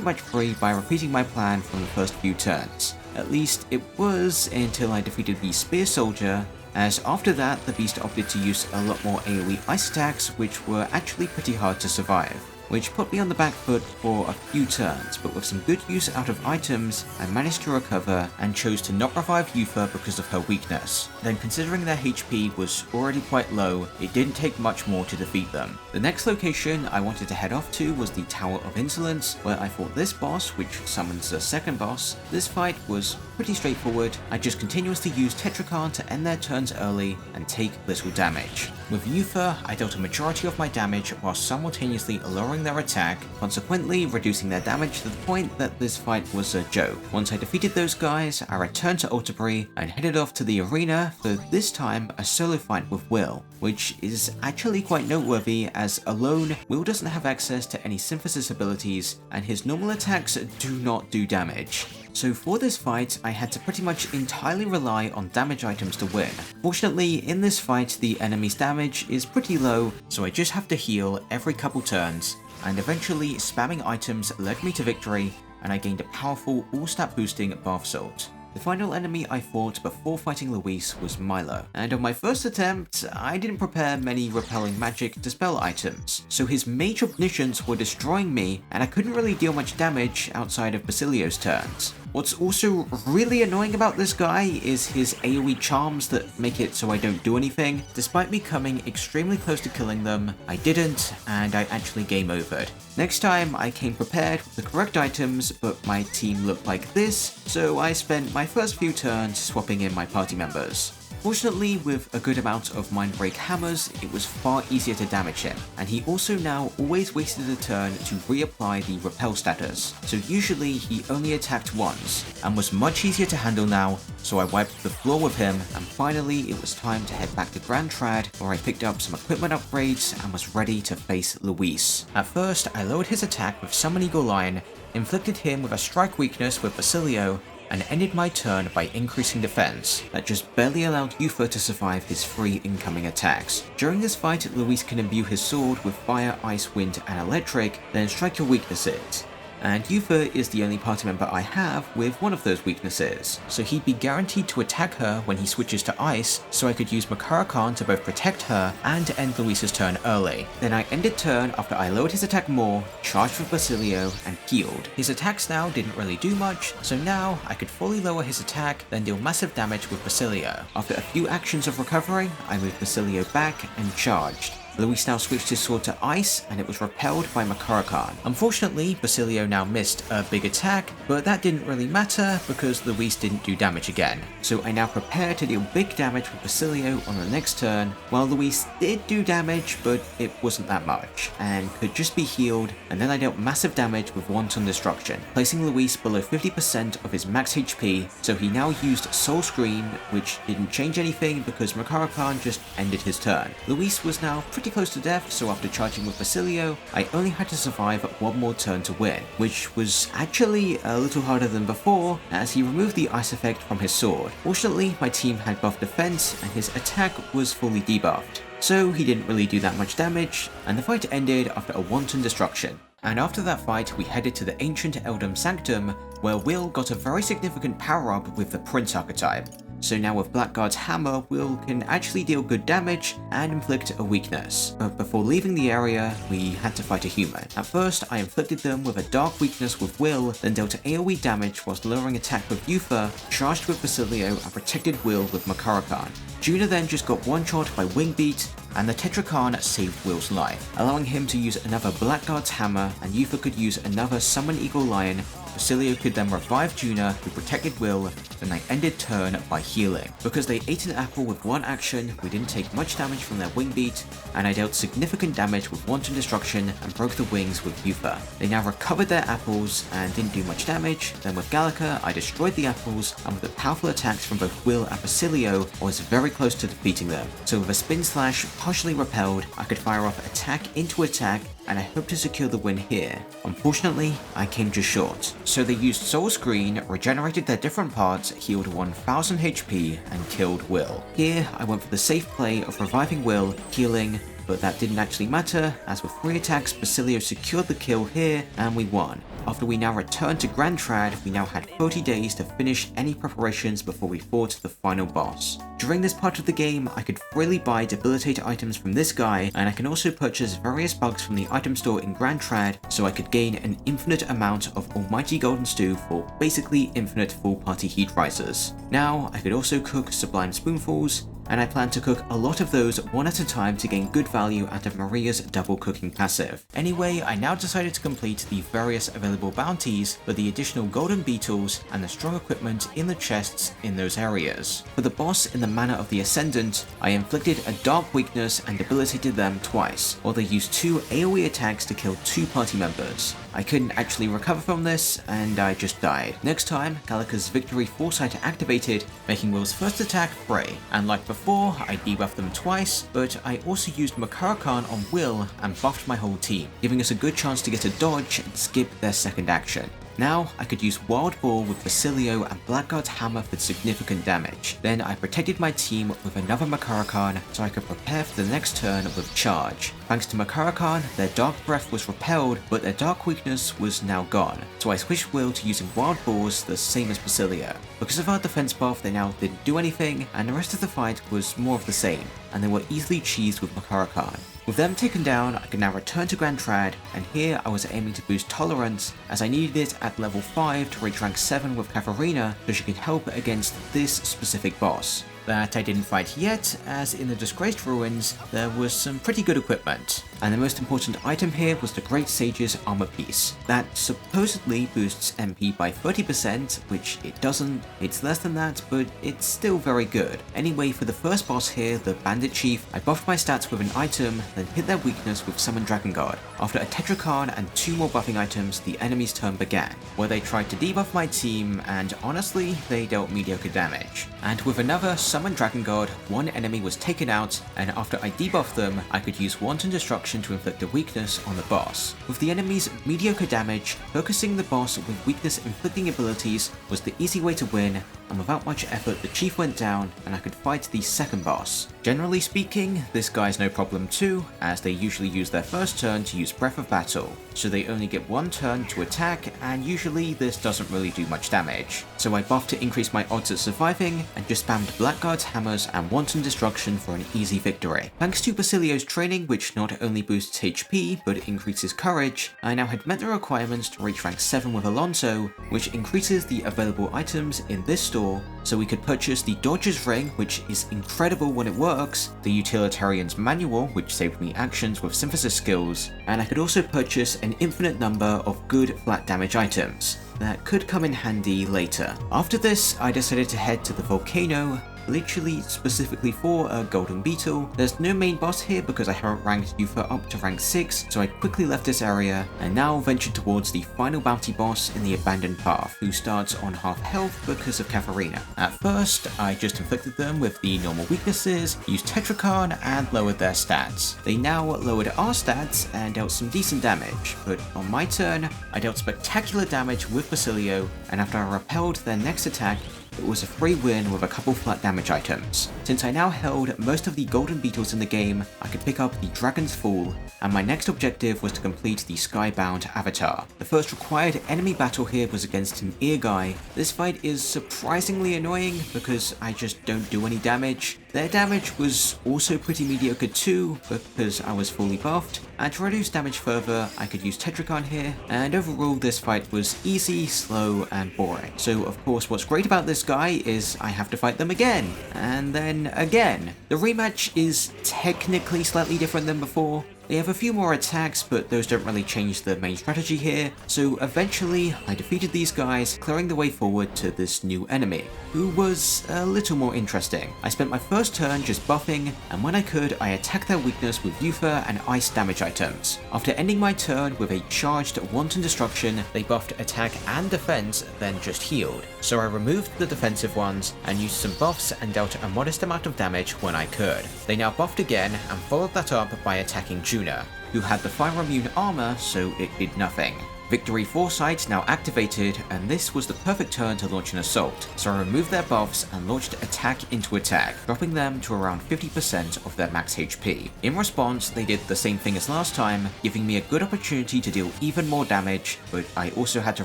much free by repeating my plan from the first few turns. At least it was until I defeated the Spear Soldier, as after that the beast opted to use a lot more AoE ice attacks which were actually pretty hard to survive, which put me on the back foot for a few turns, but with some good use out of items, I managed to recover and chose to not revive Yufa because of her weakness. Then considering their HP was already quite low, it didn't take much more to defeat them. The next location I wanted to head off to was the Tower of Insolence, where I fought this boss, which summons the second boss. This fight was pretty straightforward. I just continuously used Tetrakarn to end their turns early and take little damage. With Yufa, I dealt a majority of my damage while simultaneously lowering their attack, consequently reducing their damage to the point that this fight was a joke. Once I defeated those guys, I returned to Altabri and headed off to the arena for this time a solo fight with Will, which is actually quite noteworthy as alone, Will doesn't have access to any synthesis abilities and his normal attacks do not do damage. So for this fight, I had to pretty much entirely rely on damage items to win. Fortunately, in this fight, the enemy's damage is pretty low, so I just have to heal every couple turns, and eventually spamming items led me to victory, and I gained a powerful all-stat boosting Bath Salt. The final enemy I fought before fighting Luis was Milo, and on my first attempt, I didn't prepare many repelling magic dispel items, so his major omniscience were destroying me, and I couldn't really deal much damage outside of Basilio's turns. What's also really annoying about this guy is his AoE charms that make it so I don't do anything. Despite me coming extremely close to killing them, I didn't, and I actually game overed. Next time, I came prepared with the correct items, but my team looked like this, so I spent my first few turns swapping in my party members. Fortunately, with a good amount of Mindbreak hammers, it was far easier to damage him, and he also now always wasted a turn to reapply the repel status, so usually he only attacked once, and was much easier to handle now, so I wiped the floor with him, and finally it was time to head back to Grand Trad, where I picked up some equipment upgrades and was ready to face Luis. At first, I lowered his attack with Summon Eagle Lion, inflicted him with a strike weakness with Basilio, and ended my turn by increasing defense that just barely allowed Yufa to survive his 3 incoming attacks. During this fight, Luis can imbue his sword with fire, ice, wind, and electric, then strike your weaknesses. And Yufa is the only party member I have with one of those weaknesses, so he'd be guaranteed to attack her when he switches to ice, so I could use Makara Khan to both protect her and end Luis's turn early. Then I ended turn after I lowered his attack more, charged with Basilio, and healed. His attacks now didn't really do much, so now I could fully lower his attack, then deal massive damage with Basilio. After a few actions of recovery, I moved Basilio back and charged. Luis now switched his sword to ice, and it was repelled by Makara Khan. Unfortunately, Basilio now missed a big attack, but that didn't really matter because Luis didn't do damage again. So I now prepare to deal big damage with Basilio on the next turn, while Luis did do damage, but it wasn't that much, and could just be healed, and then I dealt massive damage with Wanton Destruction, placing Luis below 50% of his max HP, so he now used Soul Screen, which didn't change anything because Makara Khan just ended his turn. Luis was now pretty close to death, so after charging with Basilio, I only had to survive one more turn to win, which was actually a little harder than before, as he removed the ice effect from his sword. Fortunately, my team had buff defense, and his attack was fully debuffed, so he didn't really do that much damage, and the fight ended after a Wanton Destruction. And after that fight, we headed to the Ancient Eldom Sanctum, where Will got a very significant power-up with the Prince archetype. So now with Blackguard's hammer, Will can actually deal good damage and inflict a weakness. But before leaving the area, we had to fight a human. At first, I inflicted them with a dark weakness with Will, then dealt AoE damage whilst lowering attack with Yufa, charged with Basilio, and protected Will with Makara Khan. Juna then just got one-shot by Wing Beat, and the Tetrakarn saved Will's life, allowing him to use another Blackguard's hammer, and Yufa could use another Summon Eagle Lion. Basilio could then revive Juna, who protected Will, then I ended turn by healing. Because they ate an apple with one action, we didn't take much damage from their Wing Beat, and I dealt significant damage with Wanton Destruction and broke the wings with Yufa. They now recovered their apples and didn't do much damage. Then with Gallica, I destroyed the apples, and with the powerful attacks from both Will and Basilio, I was very close to defeating them. So with a Spin Slash partially repelled, I could fire off attack into attack, and I hope to secure the win here. Unfortunately, I came just short. So they used Soul Screen, regenerated their different parts, healed 1000 HP, and killed Will. Here, I went for the safe play of reviving Will, healing, but that didn't actually matter, as with 3 attacks, Basilio secured the kill here, and we won. After we now returned to Grand Trad, we now had 30 days to finish any preparations before we fought the final boss. During this part of the game, I could freely buy debilitate items from this guy, and I can also purchase various bugs from the item store in Grand Trad, so I could gain an infinite amount of Almighty Golden Stew for basically infinite full party heat risers. Now, I could also cook Sublime Spoonfuls, and I plan to cook a lot of those one at a time to gain good value out of Maria's double cooking passive. Anyway, I now decided to complete the various available bounties for the additional golden beetles and the strong equipment in the chests in those areas. For the boss in the Manor of the Ascendant, I inflicted a dark weakness and debilitated them twice, while they used 2 AoE attacks to kill 2 party members. I couldn't actually recover from this, and I just died. Next time, Gallica's Victory Foresight activated, making Will's first attack Prey, and like before, I debuffed them twice, but I also used Makara Khan on Will and buffed my whole team, giving us a good chance to get a dodge and skip their second action. Now, I could use Wild Ball with Basilio and Blackguard's hammer for significant damage. Then I protected my team with another Makara Khan so I could prepare for the next turn with Charge. Thanks to Makara Khan, their Dark Breath was repelled, but their Dark Weakness was now gone, so I switched Will to using Wild Balls the same as Basilio. Because of our defense buff, they now didn't do anything, and the rest of the fight was more of the same. and they were easily cheesed with Makarakan. With them taken down, I could now return to Grand Trad, and here I was aiming to boost Tolerance, as I needed it at level 5 to reach rank 7 with Katharina, so she could help against this specific boss. That I didn't fight yet, as in the Disgraced Ruins, there was some pretty good equipment. And the most important item here was the Great Sage's Armor Piece. That supposedly boosts MP by 30%, which it doesn't, it's less than that, but it's still very good. Anyway, for the first boss here, the Bandit Chief, I buffed my stats with an item, then hit their weakness with Summon Dragon Guard. After a Tetrakarn and 2 more buffing items, the enemy's turn began, where they tried to debuff my team, and honestly, they dealt mediocre damage. And with another Summon Dragon Guard, one enemy was taken out, and after I debuffed them, I could use Wanton Destruction to inflict a weakness on the boss. With the enemy's mediocre damage, focusing the boss with weakness inflicting abilities was the easy way to win, and without much effort the chief went down and I could fight the second boss. Generally speaking, this guy's no problem too, as they usually use their first turn to use Breath of Battle, so they only get one turn to attack, and usually this doesn't really do much damage. So I buffed to increase my odds at surviving, and just spammed Blackguard's hammers and Wanton Destruction for an easy victory. Thanks to Basilio's training, which not only boosts HP but increases courage, I now had met the requirements to reach rank 7 with Alonso, which increases the available items in this store, so we could purchase the Dodger's Ring, which is incredible when it works, the Utilitarian's Manual, which saved me actions with synthesis skills, and I could also purchase an infinite number of good flat damage items that could come in handy later. After this, I decided to head to the volcano, literally specifically for a golden beetle. There's no main boss here because I haven't ranked Yufa up to rank 6, so I quickly left this area and now ventured towards the final bounty boss in the abandoned path, who starts on half health because of Katharina. At first, I just inflicted them with the normal weaknesses, used Tetrakarn, and lowered their stats. They now lowered our stats and dealt some decent damage, but on my turn, I dealt spectacular damage with Basilio, and after I repelled their next attack, it was a free win with a couple flat damage items. Since I now held most of the golden beetles in the game, I could pick up the Dragon's Fall, and my next objective was to complete the Skybound Avatar. The first required enemy battle here was against an ear guy. This fight is surprisingly annoying because I just don't do any damage. Their damage was also pretty mediocre too, because I was fully buffed, and to reduce damage further, I could use Tetrakarn here, and overall this fight was easy, slow, and boring. So of course what's great about this guy is I have to fight them again, and then again. The rematch is technically slightly different than before. They have a few more attacks, but those don't really change the main strategy here, so eventually I defeated these guys, clearing the way forward to this new enemy, who was a little more interesting. I spent my first turn just buffing, and when I could, I attacked their weakness with Yufa and ice damage items. After ending my turn with a charged Wanton Destruction, they buffed attack and defense, then just healed. So I removed the defensive ones, and used some buffs and dealt a modest amount of damage when I could. They now buffed again, and followed that up by attacking Juna, who had the fire immune armor, so it did nothing. Victory Foresight now activated, and this was the perfect turn to launch an assault, so I removed their buffs and launched attack into attack, dropping them to around 50% of their max HP. In response, they did the same thing as last time, giving me a good opportunity to deal even more damage, but I also had to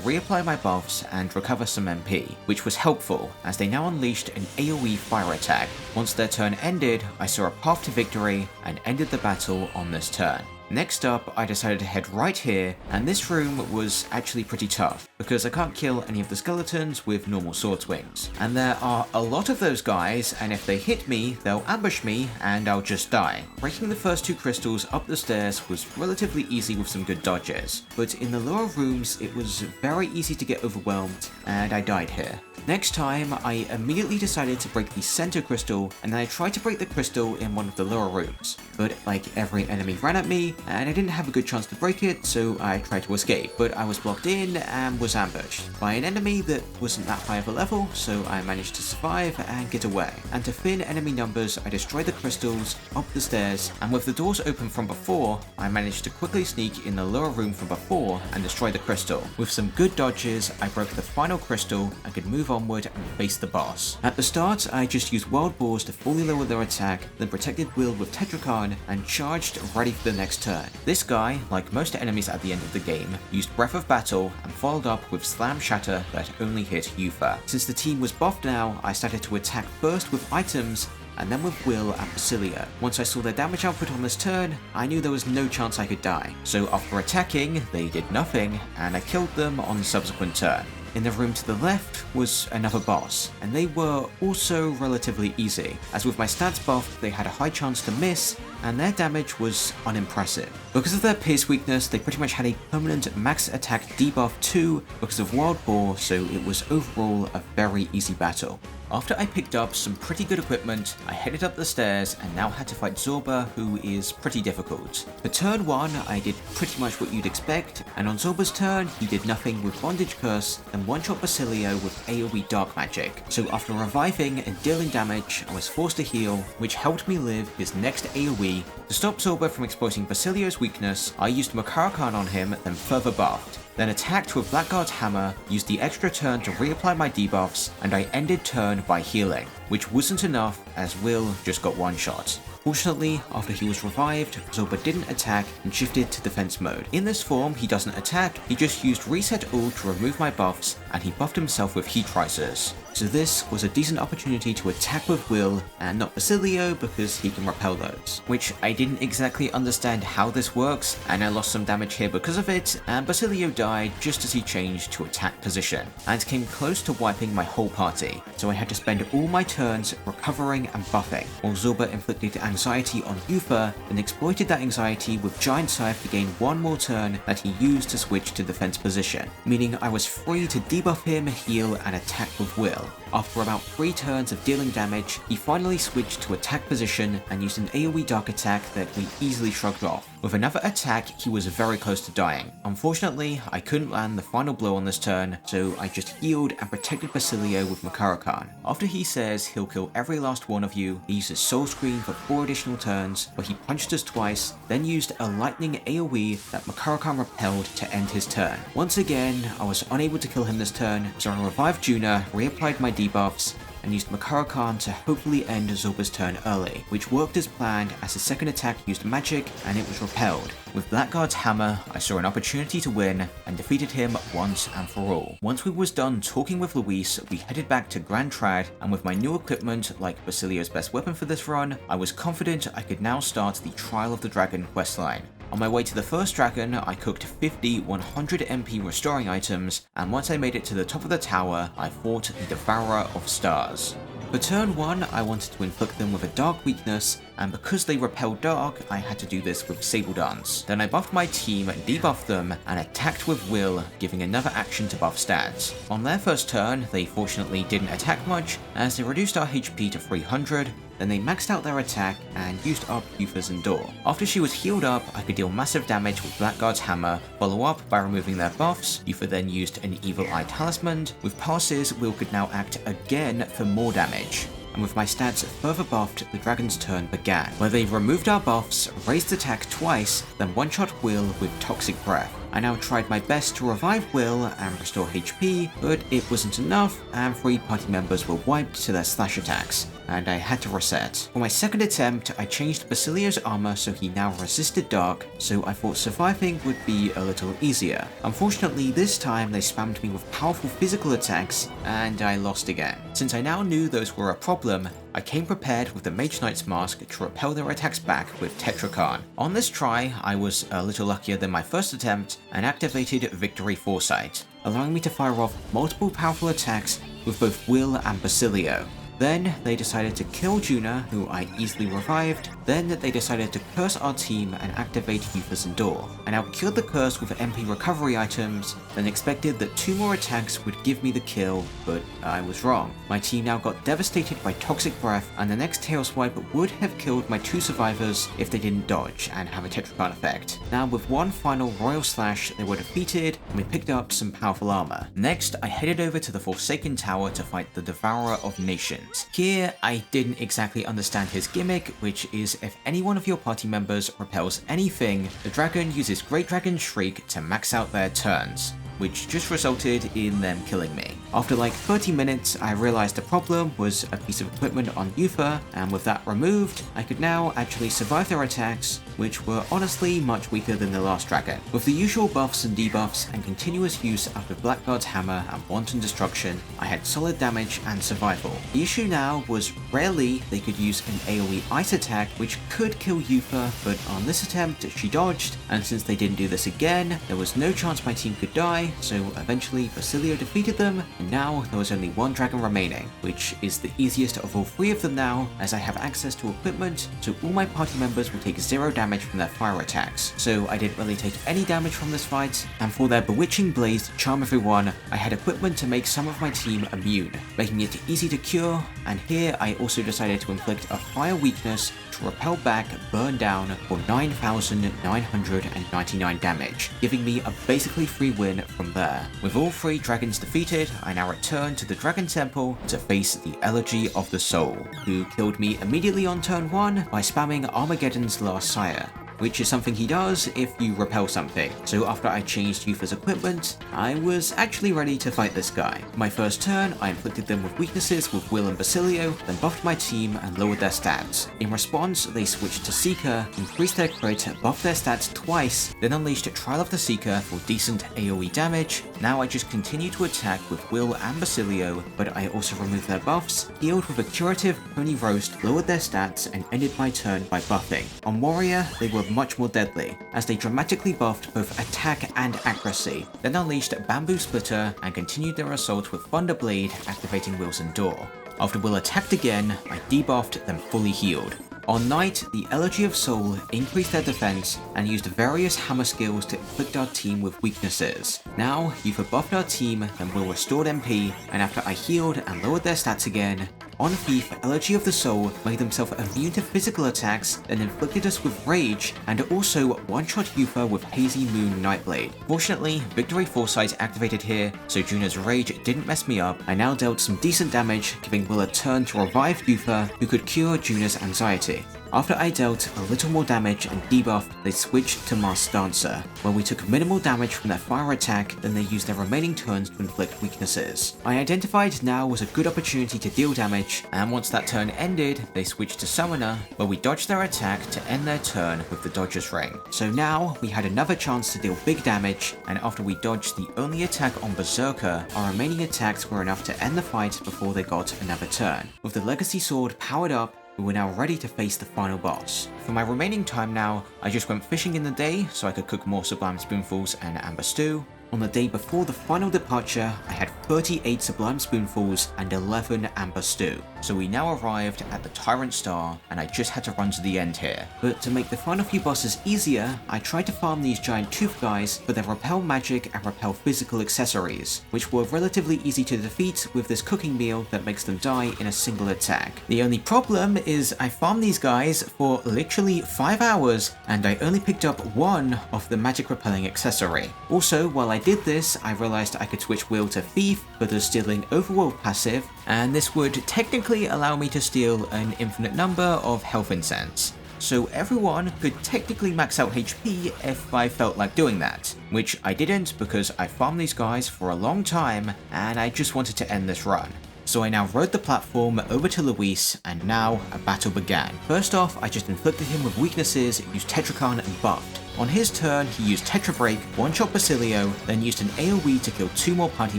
reapply my buffs and recover some MP, which was helpful, as they now unleashed an AoE fire attack. Once their turn ended, I saw a path to victory, and ended the battle on this turn. Next up, I decided to head right here, and this room was actually pretty tough, because I can't kill any of the skeletons with normal sword swings. And there are a lot of those guys, and if they hit me, they'll ambush me, and I'll just die. Breaking the first 2 crystals up the stairs was relatively easy with some good dodges, but in the lower rooms it was very easy to get overwhelmed, and I died here. Next time, I immediately decided to break the center crystal, and then I tried to break the crystal in one of the lower rooms, but like every enemy ran at me, and I didn't have a good chance to break it, so I tried to escape, but I was blocked in and was ambushed by an enemy that wasn't that high of a level, so I managed to survive and get away. And to thin enemy numbers, I destroyed the crystals up the stairs, and with the doors open from before, I managed to quickly sneak in the lower room from before and destroy the crystal. With some good dodges, I broke the final crystal and could move onward and face the boss. At the start, I just used Wild Boars to fully lower their attack, then protected Will with Tetrakarn, and charged ready for the next turn. This guy, like most enemies at the end of the game, used Breath of Battle and followed up with Slam Shatter that only hit Yufa. Since the team was buffed now, I started to attack first with items, and then with Will and Basilio. Once I saw their damage output on this turn, I knew there was no chance I could die. So after attacking, they did nothing, and I killed them on the subsequent turn. In the room to the left was another boss, and they were also relatively easy, as with my stats buff they had a high chance to miss, and their damage was unimpressive. Because of their pierce weakness, they pretty much had a permanent max attack debuff too because of Wild Boar, so it was overall a very easy battle. After I picked up some pretty good equipment, I headed up the stairs and now had to fight Zorba, who is pretty difficult. For turn 1, I did pretty much what you'd expect, and on Zorba's turn, he did nothing with Bondage Curse and one-shot Basilio with AoE Dark Magic. So after reviving and dealing damage, I was forced to heal, which helped me live his next AoE. To stop Zorba from exploiting Basilio's weakness, I used Makarakan on him, then further buffed. Then attacked with Blackguard's Hammer, used the extra turn to reapply my debuffs, and I ended turn by healing, which wasn't enough as Will just got one shot. Fortunately, after he was revived, Zorba didn't attack and shifted to defense mode. In this form, he doesn't attack, he just used Reset All to remove my buffs, and he buffed himself with Heat Risers. So this was a decent opportunity to attack with Will and not Basilio because he can repel those. Which I didn't exactly understand how this works, and I lost some damage here because of it, and Basilio died just as he changed to attack position, and came close to wiping my whole party. So I had to spend all my turns recovering and buffing, while Zorba inflicted anxiety on Yufa and exploited that anxiety with Giant Scythe to gain one more turn that he used to switch to defense position, meaning I was free to debuff him, heal, and attack with Will. After about 3 turns of dealing damage, he finally switched to attack position and used an AoE Dark attack that we easily shrugged off. With another attack, he was very close to dying. Unfortunately, I couldn't land the final blow on this turn, so I just healed and protected Basilio with Makarakan. After he says he'll kill every last one of you, he uses Soul Screen for 4 additional turns, where he punched us twice, then used a lightning AoE that Makarakan repelled to end his turn. Once again, I was unable to kill him this turn, so I revived Juna, reapplied my debuffs, and used Makarakan to hopefully end Zorba's turn early, which worked as planned as his second attack used magic and it was repelled. With Blackguard's Hammer, I saw an opportunity to win and defeated him once and for all. Once we was done talking with Luis, we headed back to Grand Trad, and with my new equipment, like Basilio's best weapon for this run, I was confident I could now start the Trial of the Dragon questline. On my way to the first dragon, I cooked 50 100 MP restoring items, and once I made it to the top of the tower, I fought the Devourer of Stars. For turn 1, I wanted to inflict them with a dark weakness, and because they repel dark, I had to do this with Sable Dance. Then I buffed my team, debuffed them, and attacked with Will, giving another action to buff stats. On their first turn, they fortunately didn't attack much, as they reduced our HP to 300, then they maxed out their attack and used up Yufa's Endure. After she was healed up, I could deal massive damage with Blackguard's Hammer, follow up by removing their buffs. Yufa then used an Evil Eye Talisman. With passes, Will could now act again for more damage. And with my stats further buffed, the dragon's turn began, where they removed our buffs, raised attack twice, then one-shot Will with Toxic Breath. I now tried my best to revive Will and restore HP, but it wasn't enough, and 3 party members were wiped to their slash attacks, and I had to reset. For my second attempt, I changed Basilio's armor so he now resisted dark, so I thought surviving would be a little easier. Unfortunately, this time they spammed me with powerful physical attacks, and I lost again. Since I now knew those were a problem, I came prepared with the Mage Knight's mask to repel their attacks back with Tetrakarn. On this try, I was a little luckier than my first attempt and activated Victory Foresight, allowing me to fire off multiple powerful attacks with both Will and Basilio. Then they decided to kill Juna, who I easily revived. Then they decided to curse our team and activate Yufa's Endure. I now killed the curse with MP recovery items, then expected that 2 more attacks would give me the kill, but I was wrong. My team now got devastated by Toxic Breath, and the next tail swipe would have killed my 2 survivors if they didn't dodge and have a Tetrakarn effect. Now with one final Royal Slash, they were defeated, and we picked up some powerful armor. Next, I headed over to the Forsaken Tower to fight the Devourer of Nations. Here, I didn't exactly understand his gimmick, which is if any one of your party members repels anything, the dragon uses Great Dragon Shriek to max out their turns, which just resulted in them killing me. After like 30 minutes, I realized the problem was a piece of equipment on Yufa, and with that removed, I could now actually survive their attacks, which were honestly much weaker than the last dragon. With the usual buffs and debuffs and continuous use of the Blackguard's hammer and wanton destruction, I had solid damage and survival. The issue now was rarely they could use an AoE ice attack which could kill Yufa, but on this attempt she dodged, and since they didn't do this again, there was no chance my team could die, so eventually Basilio defeated them, and now there was only one dragon remaining, which is the easiest of all three of them now, as I have access to equipment, so all my party members will take 0 damage from their fire attacks. So I didn't really take any damage from this fight, and for their bewitching blaze to charm everyone, I had equipment to make some of my team immune, making it easy to cure, and here I also decided to inflict a fire weakness to repel back burn down for 9,999 damage, giving me a basically free win from there. With all 3 dragons defeated, I now return to the Dragon Temple to face the Elegy of the Soul, who killed me immediately on turn 1 by spamming Armageddon's Last Sire, which is something he does if you repel something. So after I changed Yufa's equipment, I was actually ready to fight this guy. My first turn, I inflicted them with weaknesses with Will and Basilio, then buffed my team and lowered their stats. In response, they switched to Seeker, increased their crit, buffed their stats twice, then unleashed Trial of the Seeker for decent AoE damage. Now I just continue to attack with Will and Basilio, but I also removed their buffs, healed with a curative Pony Roast, lowered their stats, and ended my turn by buffing. On Warrior, they were much more deadly, as they dramatically buffed both attack and accuracy, then unleashed Bamboo Splitter and continued their assault with Thunder Blade, activating Will's Endure. After Will attacked again, I debuffed, then fully healed. On Night, the Elegy of Soul increased their defense and used various hammer skills to inflict our team with weaknesses. Now, Yufa buffed our team, then Will restored MP, and after I healed and lowered their stats again, on Thief, Elegy of the Soul made himself immune to physical attacks, then inflicted us with Rage, and also one-shot Yufa with Hazy Moon Nightblade. Fortunately, Victory Foresight activated here, so Juna's Rage didn't mess me up. I now dealt some decent damage, giving Will a turn to revive Yufa, who could cure Juna's anxiety. After I dealt a little more damage and debuffed, they switched to Masked Dancer, where we took minimal damage from their fire attack, then they used their remaining turns to inflict weaknesses. I identified now was a good opportunity to deal damage, and once that turn ended, they switched to Summoner, where we dodged their attack to end their turn with the Dodger's Ring. So now, we had another chance to deal big damage, and after we dodged the only attack on Berserker, our remaining attacks were enough to end the fight before they got another turn. With the Legacy Sword powered up, we were now ready to face the final boss. For my remaining time now, I just went fishing in the day so I could cook more Sublime Spoonfuls and Amber Stew. On the day before the final departure, I had 38 Sublime Spoonfuls and 11 Amber Stew. So we now arrived at the Tyrant Star, and I just had to run to the end here. But to make the final few bosses easier, I tried to farm these giant tooth guys for their repel magic and repel physical accessories, which were relatively easy to defeat with this cooking meal that makes them die in a single attack. The only problem is I farmed these guys for literally 5 hours, and I only picked up one of the magic repelling accessory. Also, while I did this, I realized I could switch Will to Thief for the stealing overworld passive, and this would technically allow me to steal an infinite number of health incense. So everyone could technically max out HP if I felt like doing that, which I didn't because I farmed these guys for a long time and I just wanted to end this run. So I now rode the platform over to Luis, and now a battle began. First off, I just inflicted him with weaknesses, used Tetrakan and buffed. On his turn, he used Tetra Break, one-shot Basilio, then used an AoE to kill 2 more party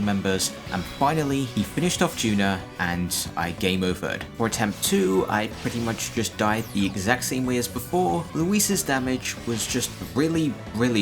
members, and finally he finished off Juna, and I game overed. For attempt 2, I pretty much just died the exact same way as before. Luis's damage was just really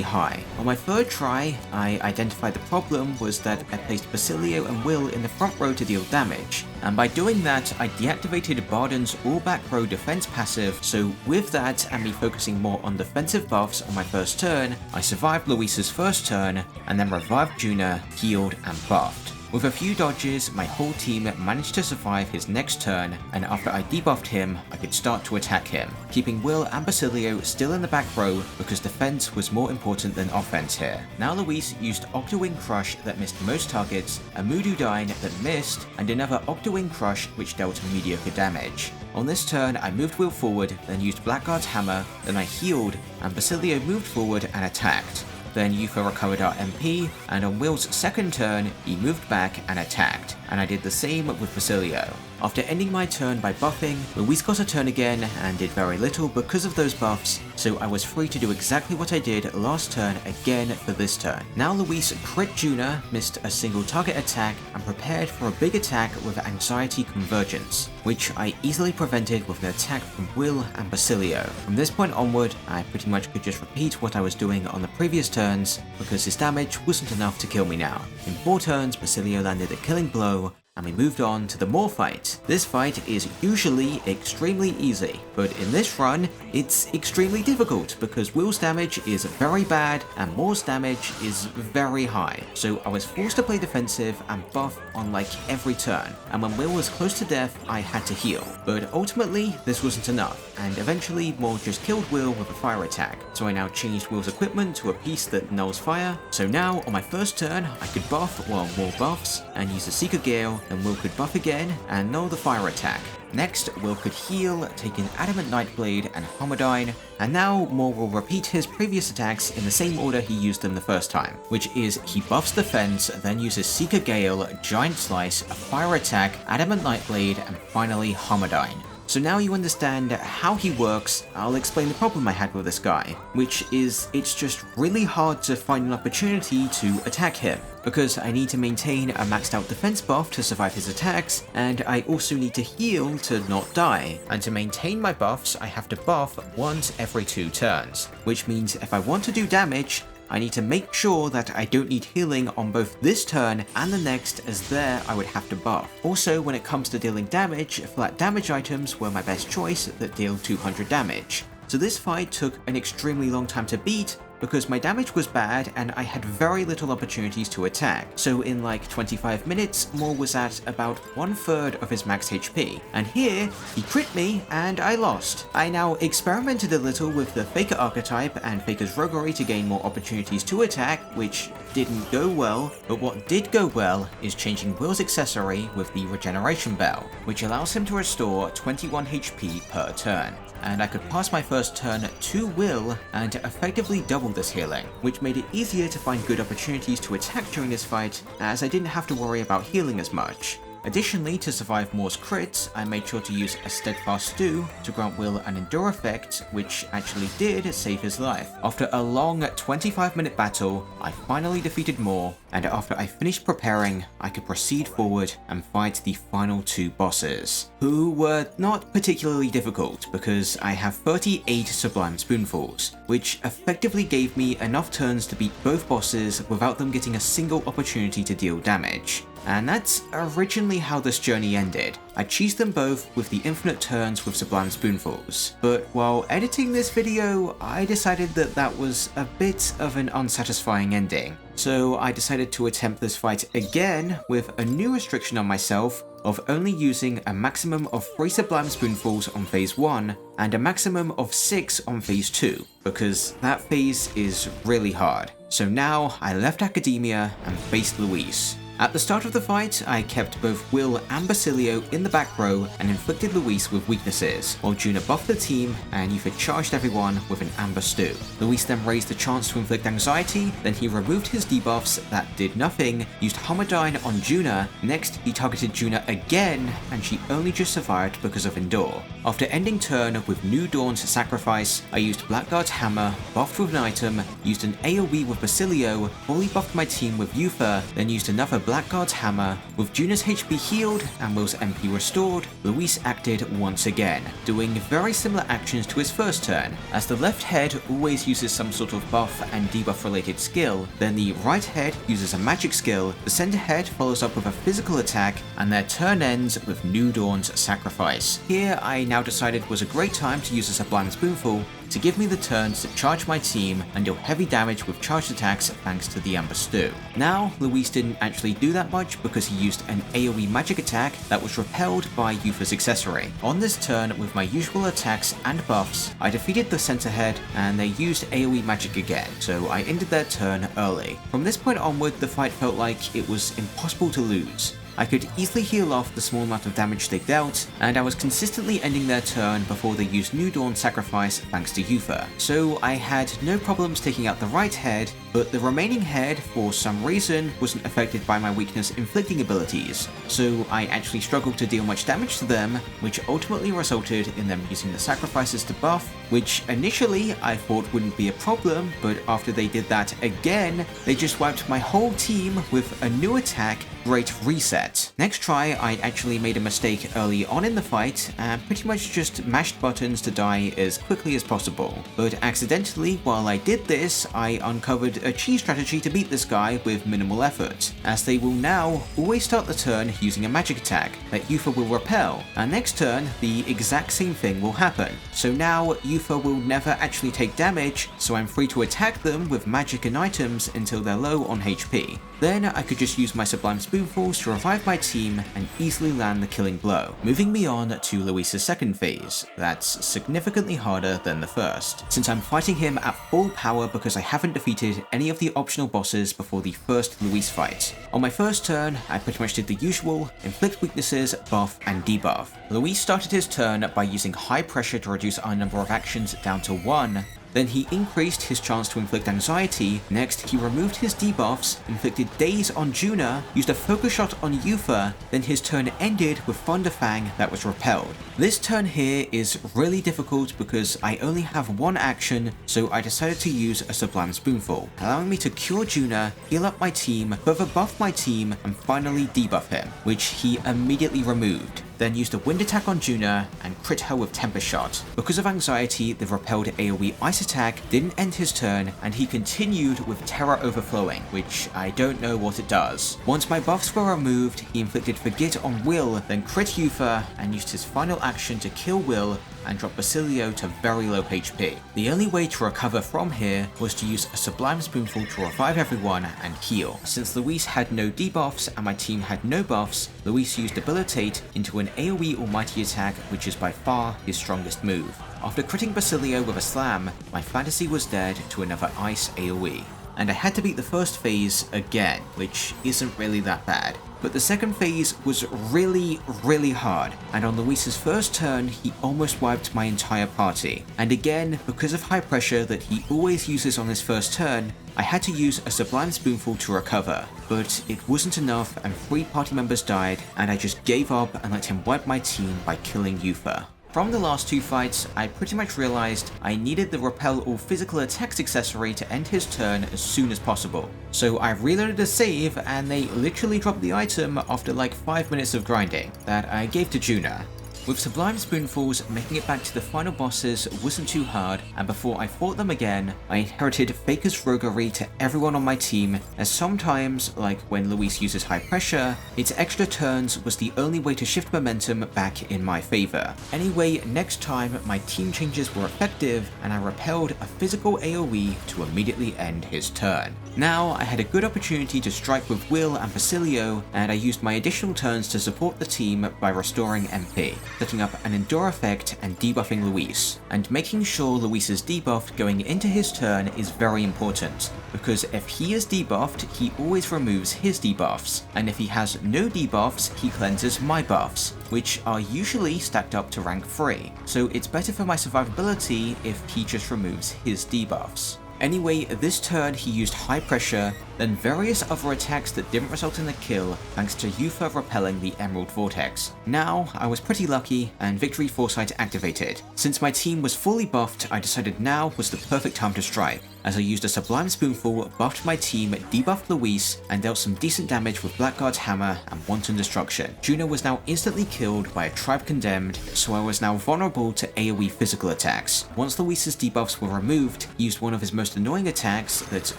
high. On my third try, I identified the problem was that I placed Basilio and Will in the front row to deal damage, and by doing that, I deactivated Barden's all back row defense passive, so with that and me focusing more on defensive buffs on my first turn, I survived Luis's first turn, and then revived Juna, healed and buffed. With a few dodges, my whole team managed to survive his next turn, and after I debuffed him, I could start to attack him, keeping Will and Basilio still in the back row because defense was more important than offense here. Now Luis used Octowing Crush that missed most targets, a Moodudyne that missed, and another Octowing Crush which dealt mediocre damage. On this turn, I moved Will forward, then used Blackguard's hammer, then I healed, and Basilio moved forward and attacked. then Yufa recovered our MP, and on Will's second turn, he moved back and attacked, and I did the same with Basilio. After ending my turn by buffing, Luis got a turn again and did very little because of those buffs, so I was free to do exactly what I did last turn again for this turn. Now Luis crit Juna, missed a single target attack, and prepared for a big attack with Anxiety Convergence, which I easily prevented with an attack from Will and Basilio. From this point onward, I pretty much could just repeat what I was doing on the previous turns, because his damage wasn't enough to kill me now. In 4 turns, Basilio landed a killing blow, and we moved on to the Moor fight. This fight is usually extremely easy, but in this run, it's extremely difficult because Will's damage is very bad and Moor's damage is very high. So I was forced to play defensive and buff on like every turn, and when Will was close to death, I had to heal. But ultimately, this wasn't enough, and eventually Moor just killed Will with a fire attack. So I now changed Will's equipment to a piece that nulls fire. So now, on my first turn, I could buff while Moor buffs, and use the Seeker Gale, then Will could buff again and null the fire attack. Next, Will could heal, taking Adamant Nightblade and Homodyne, and now Moor will repeat his previous attacks in the same order he used them the first time, which is he buffs the fence, then uses Seeker Gale, Giant Slice, a fire attack, Adamant Nightblade, and finally Homodyne. So now you understand how he works, I'll explain the problem I had with this guy, which is it's just really hard to find an opportunity to attack him, because I need to maintain a maxed out defense buff to survive his attacks, and I also need to heal to not die. And to maintain my buffs, I have to buff once every 2 turns, which means if I want to do damage, I need to make sure that I don't need healing on both this turn and the next, as there I would have to buff. Also, when it comes to dealing damage, flat damage items were my best choice that deal 200 damage. So this fight took an extremely long time to beat, because my damage was bad and I had very little opportunities to attack. So in like 25 minutes, Moor was at about 1/3 of his max HP. And here, he crit me and I lost. I now experimented a little with the Faker archetype and Faker's roguery to gain more opportunities to attack, which didn't go well, but what did go well is changing Will's accessory with the Regeneration Bell, which allows him to restore 21 HP per turn. And I could pass my first turn to Will and effectively double this healing, which made it easier to find good opportunities to attack during this fight, as I didn't have to worry about healing as much. Additionally, to survive Moor's crits, I made sure to use a Steadfast Stew to grant Will an Endure effect, which actually did save his life. After a long 25-minute battle, I finally defeated Moor, and after I finished preparing, I could proceed forward and fight the final 2 bosses, who were not particularly difficult because I have 38 Sublime Spoonfuls, which effectively gave me enough turns to beat both bosses without them getting a single opportunity to deal damage. And that's originally how this journey ended. I cheesed them both with the infinite turns with Sublime Spoonfuls, but while editing this video, I decided that that was a bit of an unsatisfying ending. So I decided to attempt this fight again with a new restriction on myself of only using a maximum of 3 Sublime Spoonfuls on phase 1 and a maximum of 6 on phase 2, because that phase is really hard. So now I left Academia and faced Luis. At the start of the fight, I kept both Will and Basilio in the back row and inflicted Luis with weaknesses, while Juna buffed the team and Yufa charged everyone with an Amber Stew. Luis then raised the chance to inflict anxiety, then he removed his debuffs that did nothing, used Homodyne on Juna, next he targeted Juna again and she only just survived because of Endure. After ending turn with New Dawn's Sacrifice, I used Blackguard's Hammer, buffed with an item, used an AoE with Basilio, fully buffed my team with Yufa, then used another Blackguard's Hammer. With Juna's HP healed and Will's MP restored, Luis acted once again, doing very similar actions to his first turn, as the left head always uses some sort of buff and debuff related skill, then the right head uses a magic skill, the center head follows up with a physical attack, and their turn ends with New Dawn's Sacrifice. Here I now decided was a great time to use a Sublime Spoonful to give me the turns to charge my team and deal heavy damage with charged attacks thanks to the Amber Stew. Now, Luis didn't actually do that much because he used an AoE magic attack that was repelled by Yufa's accessory. On this turn, with my usual attacks and buffs, I defeated the center head and they used AoE magic again, so I ended their turn early. From this point onward, the fight felt like it was impossible to lose. I could easily heal off the small amount of damage they dealt, and I was consistently ending their turn before they used New Dawn Sacrifice thanks to Yufa. So I had no problems taking out the right head, but the remaining head, for some reason, wasn't affected by my weakness inflicting abilities, so I actually struggled to deal much damage to them, which ultimately resulted in them using the sacrifices to buff, which initially I thought wouldn't be a problem, but after they did that again, they just wiped my whole team with a new attack, Great Reset. Next try, I actually made a mistake early on in the fight, and pretty much just mashed buttons to die as quickly as possible. But accidentally, while I did this, I uncovered a cheese strategy to beat this guy with minimal effort, as they will now always start the turn using a magic attack that Yufa will repel, and next turn, the exact same thing will happen. So now, Yufa will never actually take damage, so I'm free to attack them with magic and items until they're low on HP. Then I could just use my Sublime Spoonfuls to revive my team and easily land the killing blow, moving me on to Luis's second phase. That's significantly harder than the first, since I'm fighting him at full power because I haven't defeated any of the optional bosses before the first Luis fight. On my first turn, I pretty much did the usual, inflict weaknesses, buff, and debuff. Luis started his turn by using high pressure to reduce our number of actions down to 1, then he increased his chance to inflict anxiety. Next, he removed his debuffs, inflicted Daze on Juna, used a focus shot on Yufa, then his turn ended with Thunderfang that was repelled. This turn here is really difficult because I only have one action, so I decided to use a Sublime Spoonful, allowing me to cure Juna, heal up my team, further buff my team, and finally debuff him, which he immediately removed. Then used a wind attack on Juna and crit her with Temper Shot. Because of anxiety, the repelled AoE ice attack didn't end his turn, and he continued with Terror Overflowing, which I don't know what it does. Once my buffs were removed, he inflicted Forget on Will, then crit Yufa, and used his final action to kill Will and drop Basilio to very low HP. The only way to recover from here was to use a Sublime Spoonful to revive everyone and heal. Since Luis had no debuffs and my team had no buffs, Luis used Debilitate into an AoE Almighty attack, which is by far his strongest move. After critting Basilio with a slam, my fantasy was dead to another Ice AoE. And I had to beat the first phase again, which isn't really that bad. But the second phase was really hard, and on Luis's first turn, he almost wiped my entire party. And again, because of high pressure that he always uses on his first turn, I had to use a Sublime Spoonful to recover, but it wasn't enough and 3 party members died, and I just gave up and let him wipe my team by killing Yufa. From the last 2 fights, I pretty much realized I needed the Repel All Physical Attacks accessory to end his turn as soon as possible. So I reloaded a save and they literally dropped the item after like 5 minutes of grinding that I gave to Juna. With Sublime Spoonfuls, making it back to the final bosses wasn't too hard, and before I fought them again, I inherited Faker's roguery to everyone on my team, as sometimes, like when Luis uses high pressure, its extra turns was the only way to shift momentum back in my favor. Anyway, next time my team changes were effective, and I repelled a physical AoE to immediately end his turn. Now, I had a good opportunity to strike with Will and Basilio, and I used my additional turns to support the team by restoring MP, setting up an Endure effect and debuffing Luis. And making sure Luis is debuffed going into his turn is very important, because if he is debuffed, he always removes his debuffs, and if he has no debuffs, he cleanses my buffs, which are usually stacked up to rank 3, so it's better for my survivability if he just removes his debuffs. Anyway, this turn he used high pressure, then various other attacks that didn't result in a kill thanks to Yufa repelling the Emerald Vortex. Now, I was pretty lucky and Victory Foresight activated. Since my team was fully buffed, I decided now was the perfect time to strike. As I used a Sublime Spoonful, buffed my team, debuffed Luis, and dealt some decent damage with Blackguard's Hammer and Wanton Destruction. Juna was now instantly killed by a Tribe Condemned, so I was now vulnerable to AoE physical attacks. Once Luis's debuffs were removed, he used one of his most annoying attacks that's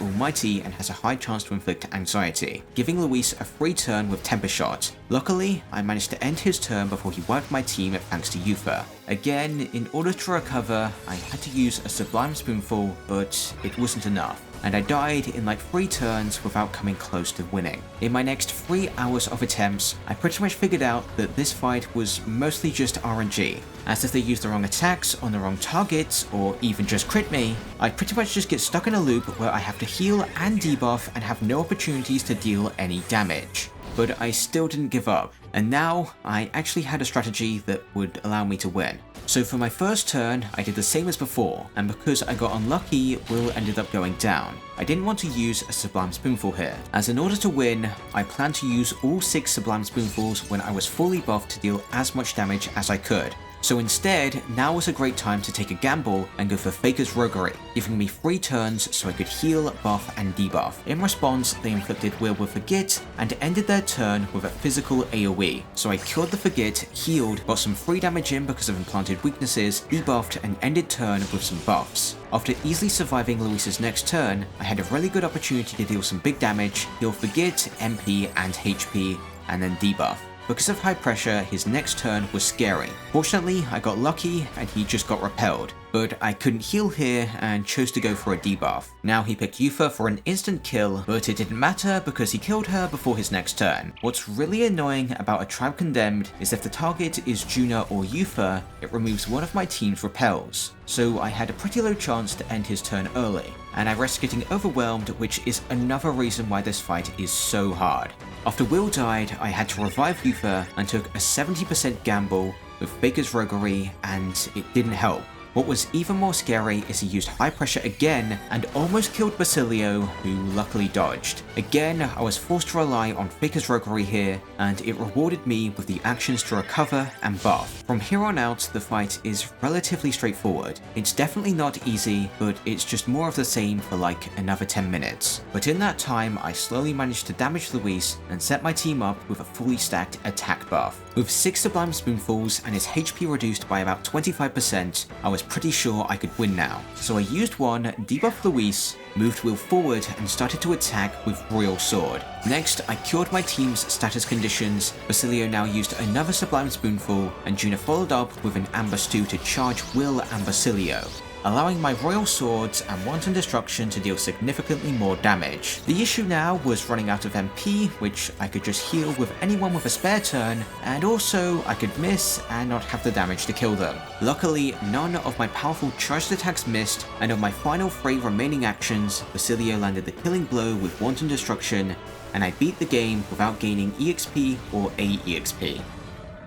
Almighty and has a high chance to inflict anxiety, giving Luis a free turn with Temper Shot. Luckily, I managed to end his turn before he wiped my team thanks to Yufa. Again, in order to recover, I had to use a Sublime Spoonful, but it wasn't enough, and I died in like 3 turns without coming close to winning. In my next 3 hours of attempts, I pretty much figured out that this fight was mostly just RNG, as if they used the wrong attacks on the wrong targets, or even just crit me, I'd pretty much just get stuck in a loop where I have to heal and debuff and have no opportunities to deal any damage. but I still didn't give up, and now I actually had a strategy that would allow me to win. So for my first turn, I did the same as before, and because I got unlucky, Will ended up going down. I didn't want to use a Sublime Spoonful here, as in order to win, I planned to use all 6 Sublime Spoonfuls when I was fully buffed to deal as much damage as I could. So instead, now was a great time to take a gamble and go for Faker's Roguery, giving me 3 turns so I could heal, buff, and debuff. In response, they inflicted Will with Forget and ended their turn with a physical AoE. So I killed the Forget, healed, got some free damage in because of implanted weaknesses, debuffed, and ended turn with some buffs. After easily surviving Luis's next turn, I had a really good opportunity to deal some big damage, heal Forget, MP, and HP, and then debuff. Because of high pressure, his next turn was scary. Fortunately, I got lucky and he just got repelled, but I couldn't heal here and chose to go for a debuff. Now he picked Yufa for an instant kill, but it didn't matter because he killed her before his next turn. What's really annoying about a Tribe Condemned is if the target is Juna or Yufa, it removes one of my team's repels. So I had a pretty low chance to end his turn early, and I risked getting overwhelmed, which is another reason why this fight is so hard. After Will died, I had to revive Yufa and took a 70% gamble with Faker's Roguery, and it didn't help. What was even more scary is he used high pressure again and almost killed Basilio, who luckily dodged. Again, I was forced to rely on Faker's Roguery here, and it rewarded me with the actions to recover and buff. From here on out, the fight is relatively straightforward. It's definitely not easy, but it's just more of the same for like another 10 minutes. But in that time, I slowly managed to damage Luis and set my team up with a fully stacked attack buff. With 6 Sublime Spoonfuls and his HP reduced by about 25%, I was pretty sure I could win now. So I used one, debuffed Luis, moved Will forward and started to attack with Royal Sword. Next, I cured my team's status conditions, Basilio now used another Sublime Spoonful, and Juna followed up with an Amber Stew to charge Will and Basilio, allowing my Royal Swords and Wanton Destruction to deal significantly more damage. The issue now was running out of MP, which I could just heal with anyone with a spare turn, and also I could miss and not have the damage to kill them. Luckily, none of my powerful charged attacks missed, and on my final 3 remaining actions, Basilio landed the killing blow with Wanton Destruction, and I beat the game without gaining EXP or A-EXP.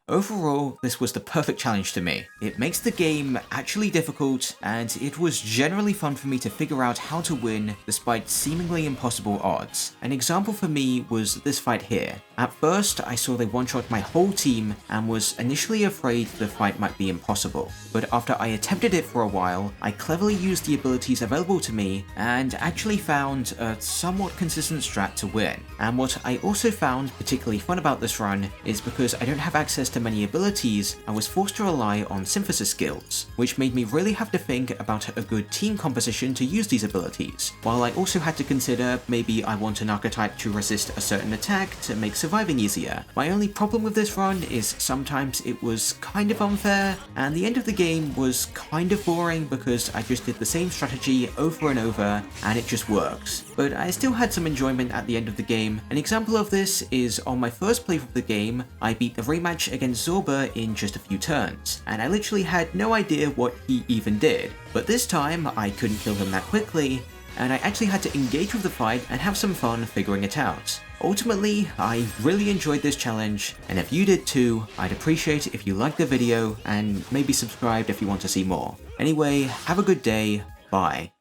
Overall, this was the perfect challenge to me. It makes the game actually difficult, and it was generally fun for me to figure out how to win despite seemingly impossible odds. An example for me was this fight here. At first, I saw they one-shot my whole team and was initially afraid the fight might be impossible. But after I attempted it for a while, I cleverly used the abilities available to me and actually found a somewhat consistent strat to win. And what I also found particularly fun about this run is because I don't have access to many abilities, I was forced to rely on synthesis skills, which made me really have to think about a good team composition to use these abilities, while I also had to consider maybe I want an archetype to resist a certain attack to make surviving easier. My only problem with this run is sometimes it was kind of unfair, and the end of the game was kind of boring because I just did the same strategy over and over and it just works. But I still had some enjoyment at the end of the game. An example of this is on my first playthrough of the game, I beat the rematch against Zorba in just a few turns, and I literally had no idea what he even did. But this time, I couldn't kill him that quickly, and I actually had to engage with the fight and have some fun figuring it out. Ultimately, I really enjoyed this challenge, and if you did too, I'd appreciate it if you liked the video and maybe subscribed if you want to see more. Anyway, have a good day, bye.